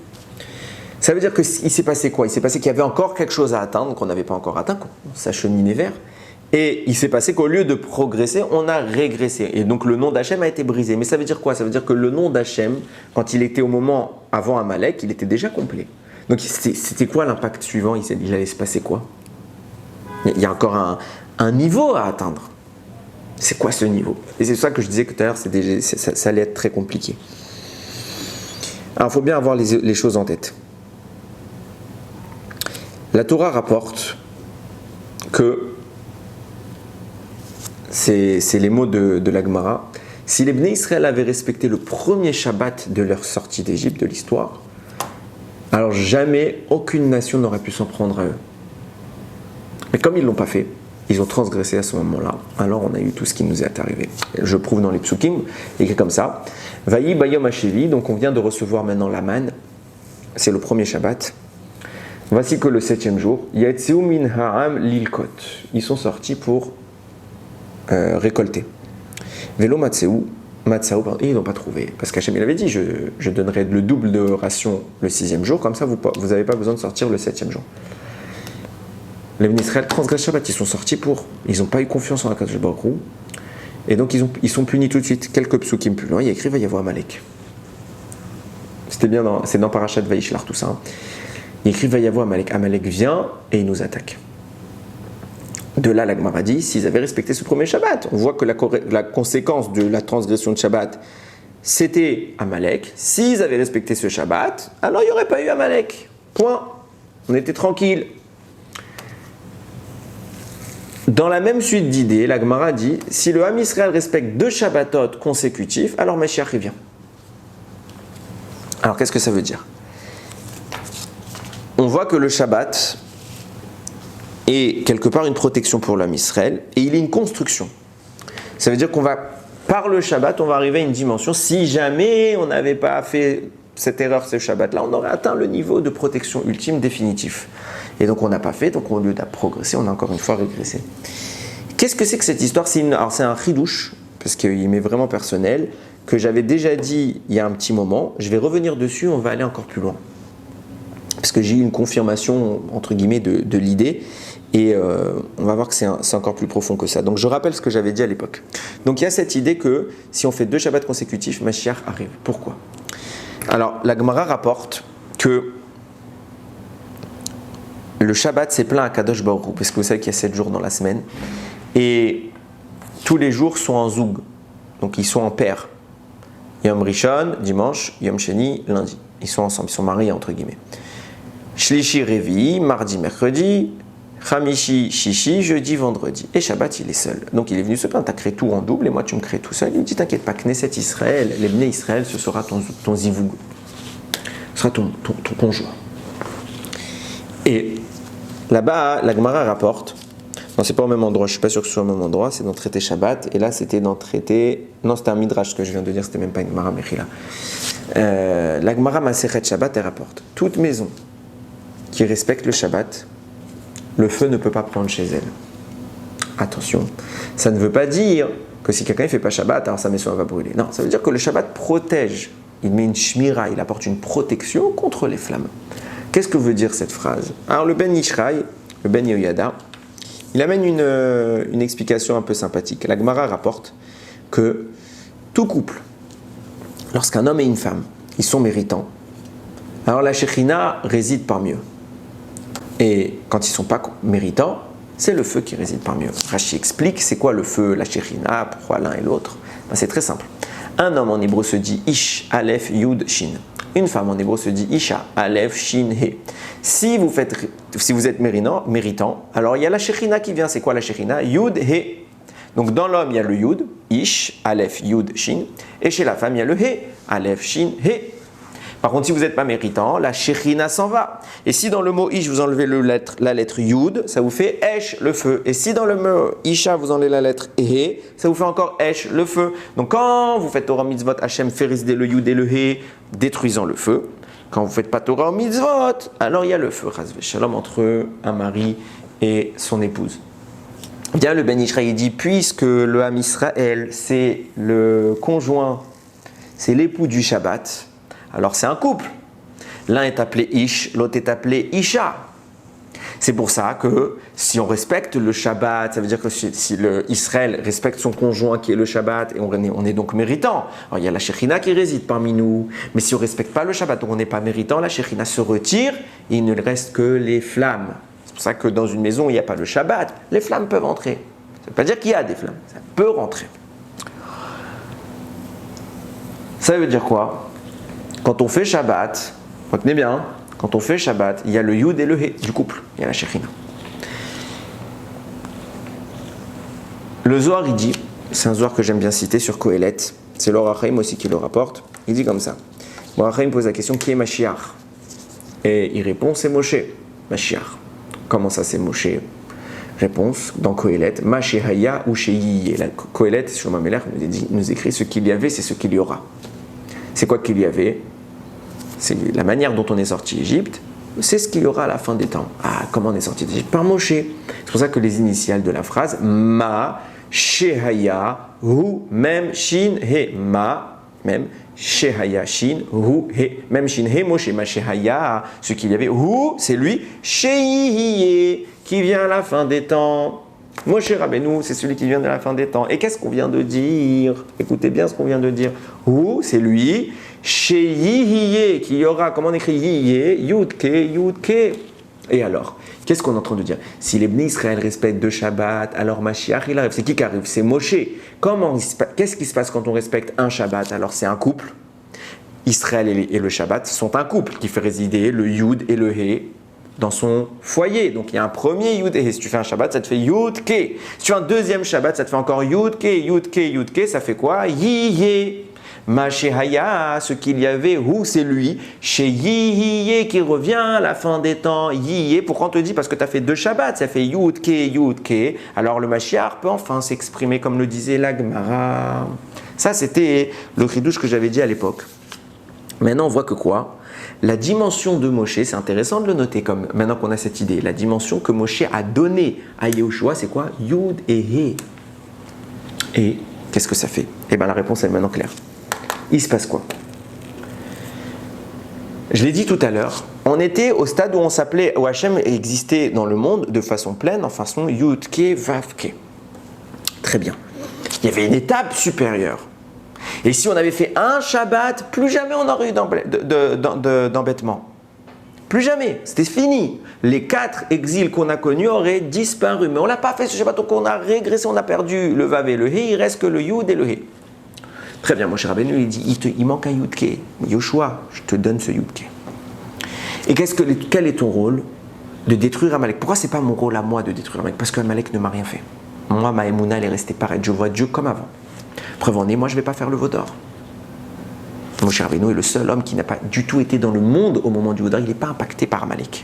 Ça veut dire qu'il s'est passé quoi? Il s'est passé qu'il y avait encore quelque chose à atteindre qu'on n'avait pas encore atteint, qu'on s'acheminait vers. Et il s'est passé qu'au lieu de progresser, on a régressé. Et donc le nom d'Hachem a été brisé. Mais ça veut dire quoi? Ça veut dire que le nom d'Hachem, quand il était au moment avant Amalek, il était déjà complet. Donc c'était quoi l'impact suivant? Il allait se passer quoi? Il y a encore un niveau à atteindre. C'est quoi ce niveau? Et c'est ça que je disais tout à l'heure, ça allait être très compliqué. Alors il faut bien avoir les choses en tête. La Torah rapporte que, c'est les mots de la Gemara, si les Bnei Israël avaient respecté le premier Shabbat de leur sortie d'Égypte, de l'histoire, alors jamais aucune nation n'aurait pu s'en prendre à eux. Mais comme ils ne l'ont pas fait, ils ont transgressé à ce moment-là, alors on a eu tout ce qui nous est arrivé. Je prouve dans les psukim, écrit comme ça, Vayi Bayom Hashevi, donc on vient de recevoir maintenant la manne, c'est le premier Shabbat. Voici que le 7e jour, Yatseu min ha'am lilkot, ils sont sortis pour récolter. Velo matzeu, et ils n'ont pas trouvé. Parce qu'Hachem il avait dit, je donnerai le double de ration le 6e jour, comme ça vous n'avez pas besoin de sortir le 7e jour. Les Bnei Israël transgressent Shabbat, ils sont sortis ils n'ont pas eu confiance en Akadosh Baruch Hu, et donc ils sont punis tout de suite. Quelques psukim plus loin, il y a écrit, va y avoir Amalek. C'est dans Parashat Vaishlar tout ça. Hein. Il écrit, va y avoir Amalek. Amalek vient et il nous attaque. De là, la Gemara dit, s'ils avaient respecté ce premier Shabbat, on voit que la conséquence de la transgression de Shabbat, c'était Amalek. S'ils avaient respecté ce Shabbat, alors il n'y aurait pas eu Amalek. Point. On était tranquille. Dans la même suite d'idées, la Gemara dit, si le Ham Israël respecte 2 Shabbatot consécutifs, alors Mashiach revient. Alors qu'est-ce que ça veut dire? On voit que le Shabbat est quelque part une protection pour l'homme Israël et il est une construction. Ça veut dire qu'on va, par le Shabbat, on va arriver à une dimension. Si jamais on n'avait pas fait cette erreur, ce Shabbat-là, on aurait atteint le niveau de protection ultime définitif. Et donc on n'a pas fait, donc au lieu de progresser, on a encore une fois régressé. Qu'est-ce que c'est que cette histoire? Alors c'est un chidouche, parce qu'il m'est vraiment personnel, que j'avais déjà dit il y a un petit moment. Je vais revenir dessus, on va aller encore plus loin. Parce que j'ai eu une confirmation, entre guillemets, de l'idée, et on va voir que c'est encore plus profond que ça. Donc je rappelle ce que j'avais dit à l'époque. Donc il y a cette idée que si on fait 2 Shabbats consécutifs, Mashiach arrive. Pourquoi? Alors la Gemara rapporte que le Shabbat c'est plein à Kadosh Baruch Hu, parce que vous savez qu'il y a 7 jours dans la semaine, et tous les jours sont en zoug, donc ils sont en paire. Yom Rishon, dimanche, Yom Sheni, lundi. Ils sont ensemble, ils sont mariés entre guillemets. Shlishi, Revi, mardi, mercredi, Chamishi, Shishi, jeudi, vendredi. Et Shabbat, il est seul. Donc il est venu se plaindre, tu as créé tout en double et moi tu me crées tout seul. Il me dit, t'inquiète pas, Knesset Israël, les Bnei Israël, ce sera ton zivoug. Ce sera ton conjoint. Et là-bas, la Gemara rapporte Non, c'est pas au même endroit, je suis pas sûr que ce soit au même endroit, c'est dans traité Shabbat, et là c'était dans traité. Non, c'était un Midrash, ce que je viens de dire, c'était même pas une Gemara Mechila. La Gemara Masechet Shabbat, elle rapporte toute maison qui respecte le Shabbat, le feu ne peut pas prendre chez elle. Attention, ça ne veut pas dire que si quelqu'un ne fait pas Shabbat, alors sa maison va brûler. Non, ça veut dire que le Shabbat protège. Il met une shmira, il apporte une protection contre les flammes. Qu'est-ce que veut dire cette phrase? Alors le Ben Yishraï, le Ben Yehoyada, il amène une explication un peu sympathique. La Gemara rapporte que tout couple, lorsqu'un homme et une femme, ils sont méritants, alors la Shekhinah réside parmi eux. Et quand ils ne sont pas méritants, c'est le feu qui réside parmi eux. Rashi explique c'est quoi le feu, la Shekhinah, pourquoi l'un et l'autre. Ben, c'est très simple. Un homme en hébreu se dit Ish, Aleph, Yud, Shin. Une femme en hébreu se dit Isha, Aleph, Shin, He. Si vous êtes méritant, alors il y a la Shekhinah qui vient. C'est quoi la Shekhinah? Yud, He. Donc dans l'homme, il y a le Yud, Ish, Aleph, Yud, Shin. Et chez la femme, il y a le He, Aleph, Shin, He. Par contre, si vous n'êtes pas méritant, la Shekhinah s'en va. Et si dans le mot Ish, vous enlevez la lettre Yud, ça vous fait Esh, le feu. Et si dans le mot Isha, vous enlevez la lettre He, ça vous fait encore Esh, le feu. Donc quand vous faites Torah Mitzvot, Hachem fait résider le Yud et le He, détruisant le feu. Quand vous ne faites pas Torah Mitzvot, alors il y a le feu, Chas v'Shalom, entre un mari et son épouse. Bien, le Ben Yishraï dit, puisque le Ham Israël, c'est le conjoint, c'est l'époux du Shabbat, alors c'est un couple. L'un est appelé Ish, l'autre est appelé Isha. C'est pour ça que si on respecte le Shabbat, ça veut dire que si Israël respecte son conjoint qui est le Shabbat, et on est donc méritant. Alors il y a la Shekhinah qui réside parmi nous, mais si on ne respecte pas le Shabbat, donc on n'est pas méritant, la Shekhinah se retire et il ne reste que les flammes. C'est pour ça que dans une maison où il n'y a pas le Shabbat, les flammes peuvent entrer. Ça ne veut pas dire qu'il y a des flammes, ça peut rentrer. Ça veut dire quoi? Quand on fait Shabbat, retenez bien, quand on fait Shabbat, il y a le Yud et le He du couple, il y a la Shekhinah. Le Zohar, il dit, c'est un Zohar que j'aime bien citer sur Kohelet, c'est l'Or HaChaim aussi qui le rapporte, il dit comme ça. L'Or HaChaim pose la question, qui est Mashiach? Et il répond, c'est Moshe, Mashiach. Comment ça c'est Moshe? Réponse dans Kohelet, Mashehaya ou Sheyiye. Kohelet, Shlomo Amelech nous écrit, ce qu'il y avait, c'est ce qu'il y aura. C'est quoi qu'il y avait? C'est la manière dont on est sorti d'Égypte, c'est ce qu'il y aura à la fin des temps. Ah, comment on est sorti d'Égypte? Par Moshe. C'est pour ça que les initiales de la phrase, Ma, Shehaya, Hu, Mem, Shin, He. Ma, Mem, Shehaya, Shin, Hu, He. Mem, Shin, He, Moshe, Ma, Shehaya, ce qu'il y avait. Hu, c'est lui, Sheyiye, qui vient à la fin des temps. Moshe Rabbeinu, c'est celui qui vient de la fin des temps. Et qu'est-ce qu'on vient de dire? Écoutez bien ce qu'on vient de dire. Hu, c'est lui. Sheyiye, qui y aura, comment on écrit Yiye, Yudke, Yudke. Et alors, qu'est-ce qu'on est en train de dire? Si les Bnei Israël respectent deux Shabbat, alors Mashiach, il arrive. C'est qui arrive? C'est Moshe. Qu'est-ce qui se passe quand on respecte un Shabbat? Alors c'est un couple. Israël et le Shabbat sont un couple qui fait résider le Yud et le He dans son foyer. Donc il y a un premier Yud et He. Si tu fais un Shabbat, ça te fait Yud Ke. Si tu fais un deuxième Shabbat, ça te fait encore Yud Ke, Yud Ke, Yud Ke. Ça fait quoi? Yiye. Mashehaya, ce qu'il y avait, Hu, c'est lui. Chez Yiye qui revient à la fin des temps. Yiye, pourquoi on te dit? Parce que tu as fait deux Shabbats, ça fait Yud Ke, Yud Ke. Alors le Mashiach peut enfin s'exprimer comme le disait la Gemara. Ça, c'était le chidouche que j'avais dit à l'époque. Maintenant, on voit que quoi? La dimension de Moshe, c'est intéressant de le noter comme maintenant qu'on a cette idée. La dimension que Moshe a donnée à Yehoshua, c'est quoi? Yud et He. Et qu'est-ce que ça fait? Eh bien, la réponse est maintenant claire. Il se passe quoi? Je l'ai dit tout à l'heure, on était au stade où on s'appelait, où Hachem existait dans le monde de façon pleine, en façon Yud-Ke, Vav-Ke. Très bien. Il y avait une étape supérieure. Et si on avait fait un Shabbat, plus jamais on aurait eu d'embêtement. Plus jamais, c'était fini. Les 4 exils qu'on a connus auraient disparu. Mais on ne l'a pas fait ce Shabbat, donc on a régressé, on a perdu le Vav et le He, il reste que le Yud et le He. Très bien, Moshe Rabbeinu, il dit, il manque un Yudke. Yoshua, je te donne ce Yudke. Et quel est ton rôle? De détruire Amalek. Pourquoi ce n'est pas mon rôle à moi de détruire Amalek? Parce qu'Amalek ne m'a rien fait. Moi, ma Emouna, elle est restée pareille. Je vois Dieu comme avant. Preuve en est, moi, je ne vais pas faire le veau d'or. Moshe Rabbeinu est le seul homme qui n'a pas du tout été dans le monde au moment du veau d'or. Il n'est pas impacté par Amalek.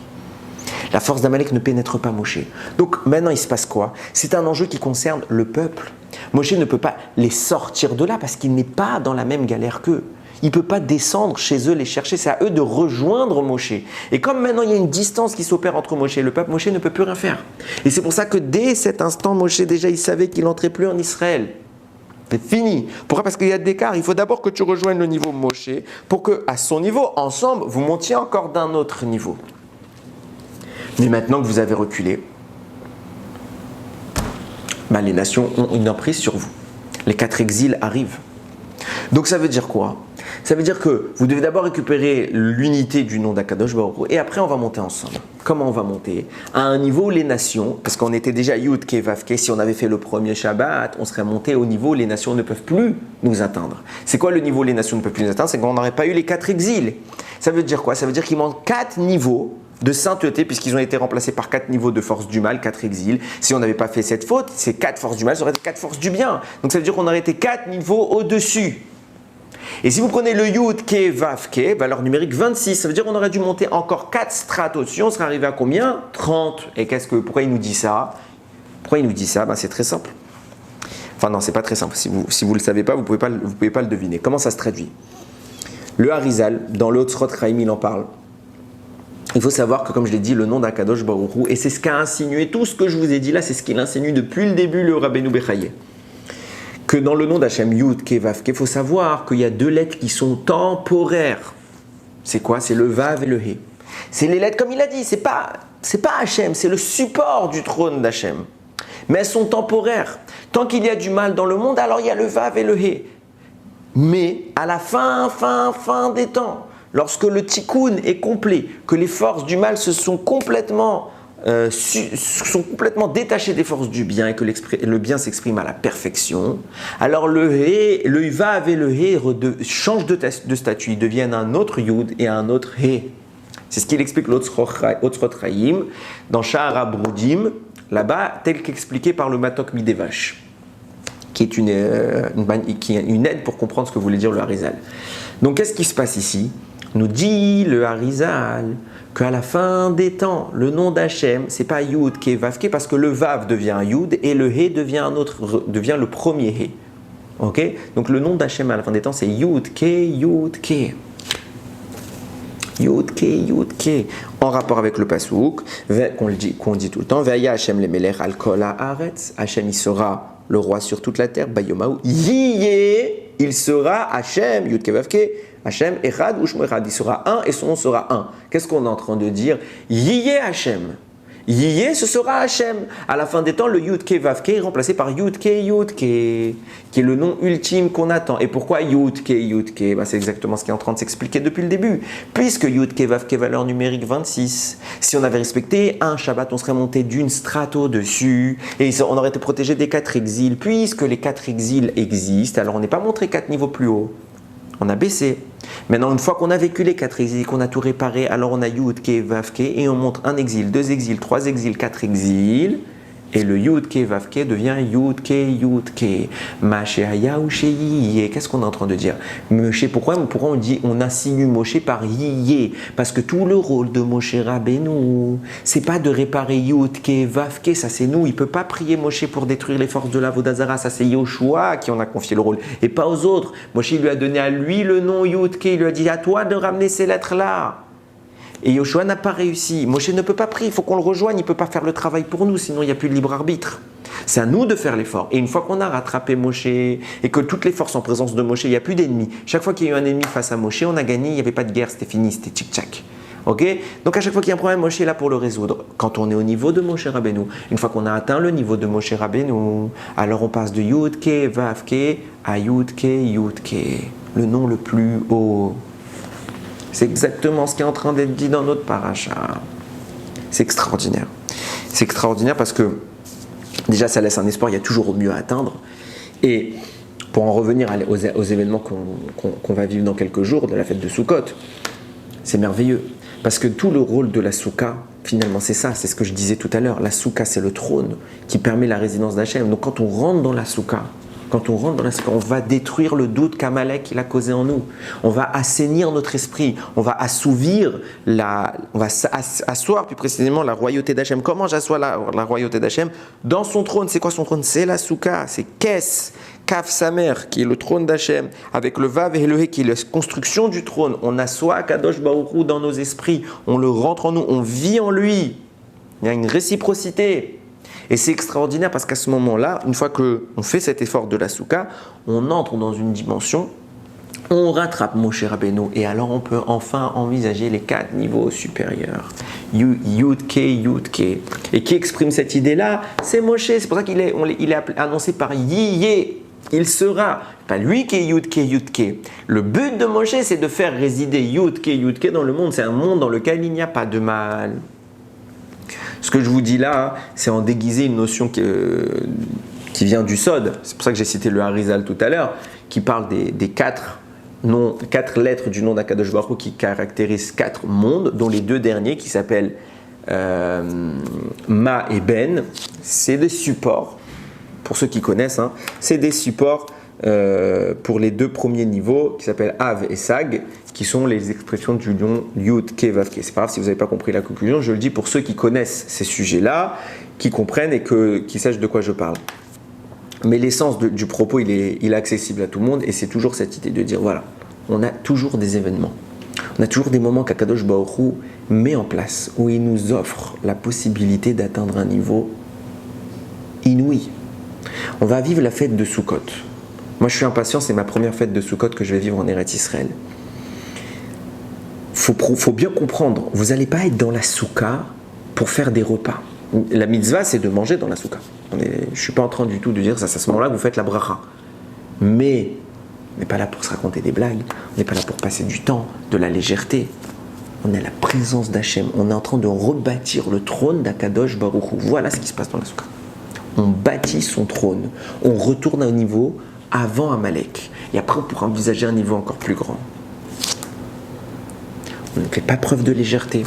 La force d'Amalek ne pénètre pas Moshe. Donc maintenant, il se passe quoi? C'est un enjeu qui concerne le peuple. Moshe ne peut pas les sortir de là parce qu'il n'est pas dans la même galère qu'eux. Il ne peut pas descendre chez eux, les chercher. C'est à eux de rejoindre Moshe. Et comme maintenant, il y a une distance qui s'opère entre Moshe et le peuple, Moshe ne peut plus rien faire. Et c'est pour ça que dès cet instant, Moshe, déjà, il savait qu'il n'entrait plus en Israël. C'est fini. Pourquoi? Parce qu'il y a des écarts. Il faut d'abord que tu rejoignes le niveau Moshe pour que, à son niveau, ensemble, vous montiez encore d'un autre niveau. Mais maintenant que vous avez reculé, les nations ont une emprise sur vous. Les 4 exils arrivent. Donc ça veut dire quoi? Ça veut dire que vous devez d'abord récupérer l'unité du nom d'Akadosh Baruch Hu et après on va monter ensemble. Comment on va monter? À un niveau où les nations, parce qu'on était déjà Yud Ke Vav Ke, si on avait fait le premier Shabbat, on serait monté au niveau où les nations ne peuvent plus nous atteindre. C'est quoi le niveau où les nations ne peuvent plus nous atteindre? C'est qu'on n'aurait pas eu les 4 exils. Ça veut dire quoi? Ça veut dire qu'il manque 4 niveaux de sainteté, puisqu'ils ont été remplacés par 4 niveaux de force du mal, 4 exils. Si on n'avait pas fait cette faute, ces 4 forces du mal, ça aurait été 4 forces du bien. Donc ça veut dire qu'on aurait été 4 niveaux au-dessus. Et si vous prenez le Yud Ke Vav Ke, valeur numérique 26, ça veut dire qu'on aurait dû monter encore 4 strates au-dessus, on serait arrivé à combien? 30. Et pourquoi il nous dit ça? Pourquoi il nous dit ça? C'est très simple. Enfin non, c'est pas très simple. Si vous ne le savez pas, vous pouvez pas le deviner. Comment ça se traduit? Le Harizal, dans le Otzrot Chaim, il en parle. Il faut savoir que, comme je l'ai dit, le nom d'Akadosh Baruch Hu, et c'est ce qu'a insinué, tout ce que je vous ai dit là, c'est ce qu'il insinue depuis le début, le Rabbeinu Bechaye. Que dans le nom d'Hachem Yud Ke Vav Ke, il faut savoir qu'il y a 2 lettres qui sont temporaires. C'est quoi? C'est le Vav et le He. C'est les lettres, comme il a dit, c'est pas Hachem, c'est le support du trône d'Hachem. Mais elles sont temporaires. Tant qu'il y a du mal dans le monde, alors il y a le Vav et le He. Mais à la fin des temps, lorsque le tikkun est complet, que les forces du mal se sont complètement détachées des forces du bien et que le bien s'exprime à la perfection, alors le vav et le he changent de statut, ils deviennent un autre yud et un autre he. C'est ce qu'il explique l'Otzrot Chaim dans Sha'ar HaBrudim, là-bas, tel qu'expliqué par le Matok Midevash, qui est une aide pour comprendre ce que voulait dire le Harizal. Donc qu'est-ce qui se passe ici? Nous dit le Harizal qu'à la fin des temps, le nom d'Hachem, c'est pas Yud Ke Vav Ke, parce que le Vav devient un Yud et le He devient le premier He. Ok? Donc le nom d'Hachem à la fin des temps, c'est Yud Ke Yud Ke. Yud Ke Yud Ke. En rapport avec le Pasuk, qu'on dit tout le temps, Ve'aya Hachem lemelech al kol haaretz. Hachem, il sera le roi sur toute la terre. Bayomahu Yiyeh, il sera Hachem, Yud Ke Vav Ke. Hachem, Echad, Ushmo Echad, il sera un et son nom sera un. Qu'est-ce qu'on est en train de dire? Yiyeh Hachem. Yiyeh, ce sera Hachem. À la fin des temps, le Yud Ke Vav Ke est remplacé par Yud Ke, qui est le nom ultime qu'on attend. Et pourquoi Yud Ke? C'est exactement ce qui est en train de s'expliquer depuis le début. Puisque Yud Ke Vav Ke, valeur numérique 26, si on avait respecté un Shabbat, on serait monté d'une strate au-dessus et on aurait été protégé des 4 exils. Puisque les 4 exils existent, alors on n'est pas montré 4 niveaux plus haut. On a baissé. Maintenant, une fois qu'on a vécu les 4 exils, qu'on a tout réparé, alors on a Yud Ke Vav Ke et on montre 1 exil, 2 exils, 3 exils, 4 exils. Et le Yud Ke Vav Ke devient Yud Ke. Mashe Haya ou Yiyeh. Qu'est-ce qu'on est en train de dire? Pourquoi on insinue Moshe par Yiyeh? Parce que tout le rôle de Moshe Rabbeinu, c'est pas de réparer Yud Ke Vav Ke, ça c'est nous. Il peut pas prier Moshe pour détruire les forces de la Vodazara, ça c'est Yoshua qui en a confié le rôle, et pas aux autres. Moshe lui a donné à lui le nom Yud Ke, il lui a dit à toi de ramener ces lettres-là. Et Yoshua n'a pas réussi. Moshe ne peut pas prier, il faut qu'on le rejoigne, il ne peut pas faire le travail pour nous, sinon il n'y a plus de libre arbitre. C'est à nous de faire l'effort. Et une fois qu'on a rattrapé Moshe et que toutes les forces en présence de Moshe, il n'y a plus d'ennemis. Chaque fois qu'il y a eu un ennemi face à Moshe, on a gagné, il n'y avait pas de guerre, c'était fini, c'était tchic-tchac. Okay? Donc à chaque fois qu'il y a un problème, Moshe est là pour le résoudre. Quand on est au niveau de Moshe Rabbeinu, une fois qu'on a atteint le niveau de Moshe Rabbeinu, alors on passe de Yud Ke Vav Ke à Yud Ke, le nom le plus haut. C'est exactement ce qui est en train d'être dit dans notre paracha. C'est extraordinaire. C'est extraordinaire parce que déjà ça laisse un espoir, il y a toujours mieux à atteindre. Et pour en revenir aux événements qu'on va vivre dans quelques jours, de la fête de Sukkot, c'est merveilleux. Parce que tout le rôle de la Soukha, finalement c'est ça, c'est ce que je disais tout à l'heure. La Soukha, c'est le trône qui permet la résidence d'Hachem. Donc quand on rentre dans la Soukha, quand on rentre dans la souka, on va détruire le doute qu'Amalek il a causé en nous. On va assainir notre esprit. On va assouvir on va asseoir plus précisément la royauté d'Hachem. Comment j'assois la royauté d'Hachem? Dans son trône. C'est quoi son trône? C'est la souka. C'est Kes, Kaf Samer, qui est le trône d'Hachem, avec le Vav et le He, qui est la construction du trône. On assoit Kadosh Baruch Hu dans nos esprits. On le rentre en nous. On vit en lui. Il y a une réciprocité. Et c'est extraordinaire parce qu'à ce moment-là, une fois qu'on fait cet effort de la souka, on entre dans une dimension, on rattrape Moshe Rabbeinu et alors on peut enfin envisager les 4 niveaux supérieurs. Yud Ke. Et qui exprime cette idée-là? C'est Moshe. C'est pour ça qu'il est annoncé par Yiyé. Il sera. Pas lui qui est Yud Ke. Le but de Moshe, c'est de faire résider Yud Ke dans le monde. C'est un monde dans lequel il n'y a pas de mal. Ce que je vous dis là, c'est en déguiser une notion qui vient du Sod. C'est pour ça que j'ai cité le Harizal tout à l'heure, qui parle des 4 lettres du nom d'Akadosh Baruch Hu qui caractérisent 4 mondes, dont les 2 derniers qui s'appellent Ma et Ben. C'est des supports, pour ceux qui connaissent, c'est des supports pour les 2 premiers niveaux qui s'appellent Av et Sag, qui sont les expressions du nom Yud, Ke, Vav, Ke. C'est pas grave si vous n'avez pas compris la conclusion, je le dis pour ceux qui connaissent ces sujets-là, qui comprennent et qui sachent de quoi je parle. Mais l'essence du propos, il est accessible à tout le monde et c'est toujours cette idée de dire, voilà, on a toujours des événements, on a toujours des moments qu'Akadosh Baruch Hu met en place, où il nous offre la possibilité d'atteindre un niveau inouï. On va vivre la fête de Sukkot. Moi, je suis impatient, c'est ma première fête de Sukkot que je vais vivre en Eretz Israël. Faut bien comprendre, vous n'allez pas être dans la souka pour faire des repas. La mitzvah, c'est de manger dans la souka. Je ne suis pas en train du tout de dire ça, c'est à ce moment-là que vous faites la bracha. Mais on n'est pas là pour se raconter des blagues, on n'est pas là pour passer du temps, de la légèreté. On est à la présence d'Hachem, on est en train de rebâtir le trône d'Akadosh Baruch Hu. Voilà ce qui se passe dans la souka. On bâtit son trône, on retourne à un niveau avant Amalek. Et après, on pourra envisager un niveau encore plus grand. On ne fait pas preuve de légèreté.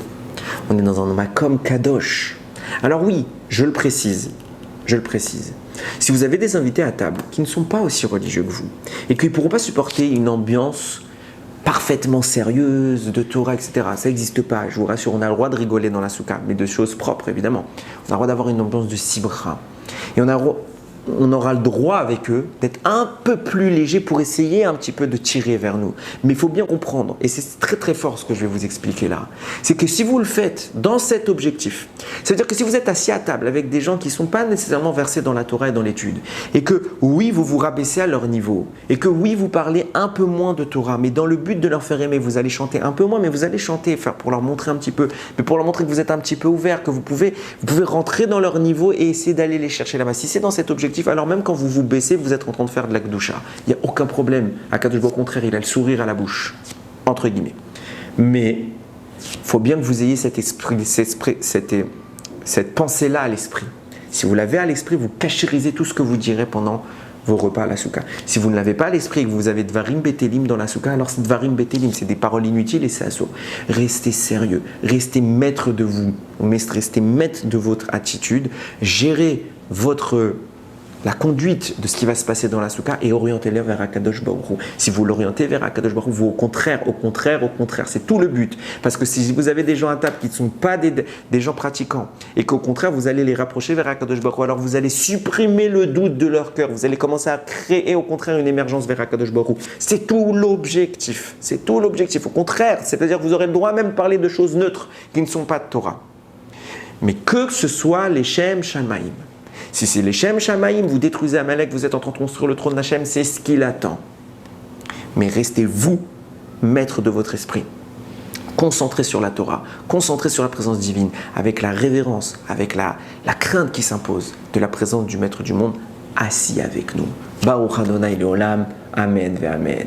On est dans un makom kadosh. Alors oui, je le précise. Si vous avez des invités à table qui ne sont pas aussi religieux que vous et qui ne pourront pas supporter une ambiance parfaitement sérieuse de Torah, etc., ça n'existe pas. Je vous rassure, on a le droit de rigoler dans la souka, mais de choses propres, évidemment. On a le droit d'avoir une ambiance de sibra. Et on aura le droit avec eux d'être un peu plus léger pour essayer un petit peu de tirer vers nous. Mais il faut bien comprendre, et c'est très très fort ce que je vais vous expliquer là, c'est que si vous le faites dans cet objectif, c'est-à-dire que si vous êtes assis à table avec des gens qui ne sont pas nécessairement versés dans la Torah et dans l'étude, et que oui, vous vous rabaissez à leur niveau, et que oui, vous parlez un peu moins de Torah, mais dans le but de leur faire aimer, vous allez chanter un peu moins, mais vous allez chanter pour leur montrer un petit peu, mais pour leur montrer que vous êtes un petit peu ouvert, que vous pouvez rentrer dans leur niveau et essayer d'aller les chercher là-bas. Si c'est dans cet objectif, alors même quand vous vous baissez, vous êtes en train de faire de la Kedusha. Il n'y a aucun problème. Akadosh Baruch Hu, au contraire, il a le sourire à la bouche, entre guillemets. Mais il faut bien que vous ayez cette pensée-là à l'esprit. Si vous l'avez à l'esprit, vous cachérisez tout ce que vous direz pendant vos repas à la souka. Si vous ne l'avez pas à l'esprit et que vous avez Dvarim Betelim dans la souka, alors c'est Dvarim Betelim, c'est des paroles inutiles et c'est assaut. Restez sérieux, restez maître de vous, restez maître de votre attitude, gérez la conduite de ce qui va se passer dans la souka et orientez-le vers Akadosh Baruch Hu. Si vous l'orientez vers Akadosh Baruch Hu, vous au contraire, c'est tout le but. Parce que si vous avez des gens à table qui ne sont pas des gens pratiquants et qu'au contraire vous allez les rapprocher vers Akadosh Baruch Hu, alors vous allez supprimer le doute de leur cœur, vous allez commencer à créer au contraire une émergence vers Akadosh Baruch Hu. C'est tout l'objectif. Au contraire, c'est-à-dire que vous aurez le droit même de parler de choses neutres qui ne sont pas de Torah. Mais que ce soit les Shem Shamaim. Si c'est les Shem Shamaim, vous détruisez Amalek, vous êtes en train de construire le trône d'Hachem, c'est ce qu'il attend. Mais restez vous, maître de votre esprit. Concentré sur la Torah, concentré sur la présence divine, avec la révérence, avec la crainte qui s'impose de la présence du Maître du monde, assis avec nous. Baruch Adonai Leolam, Amen ve Amen.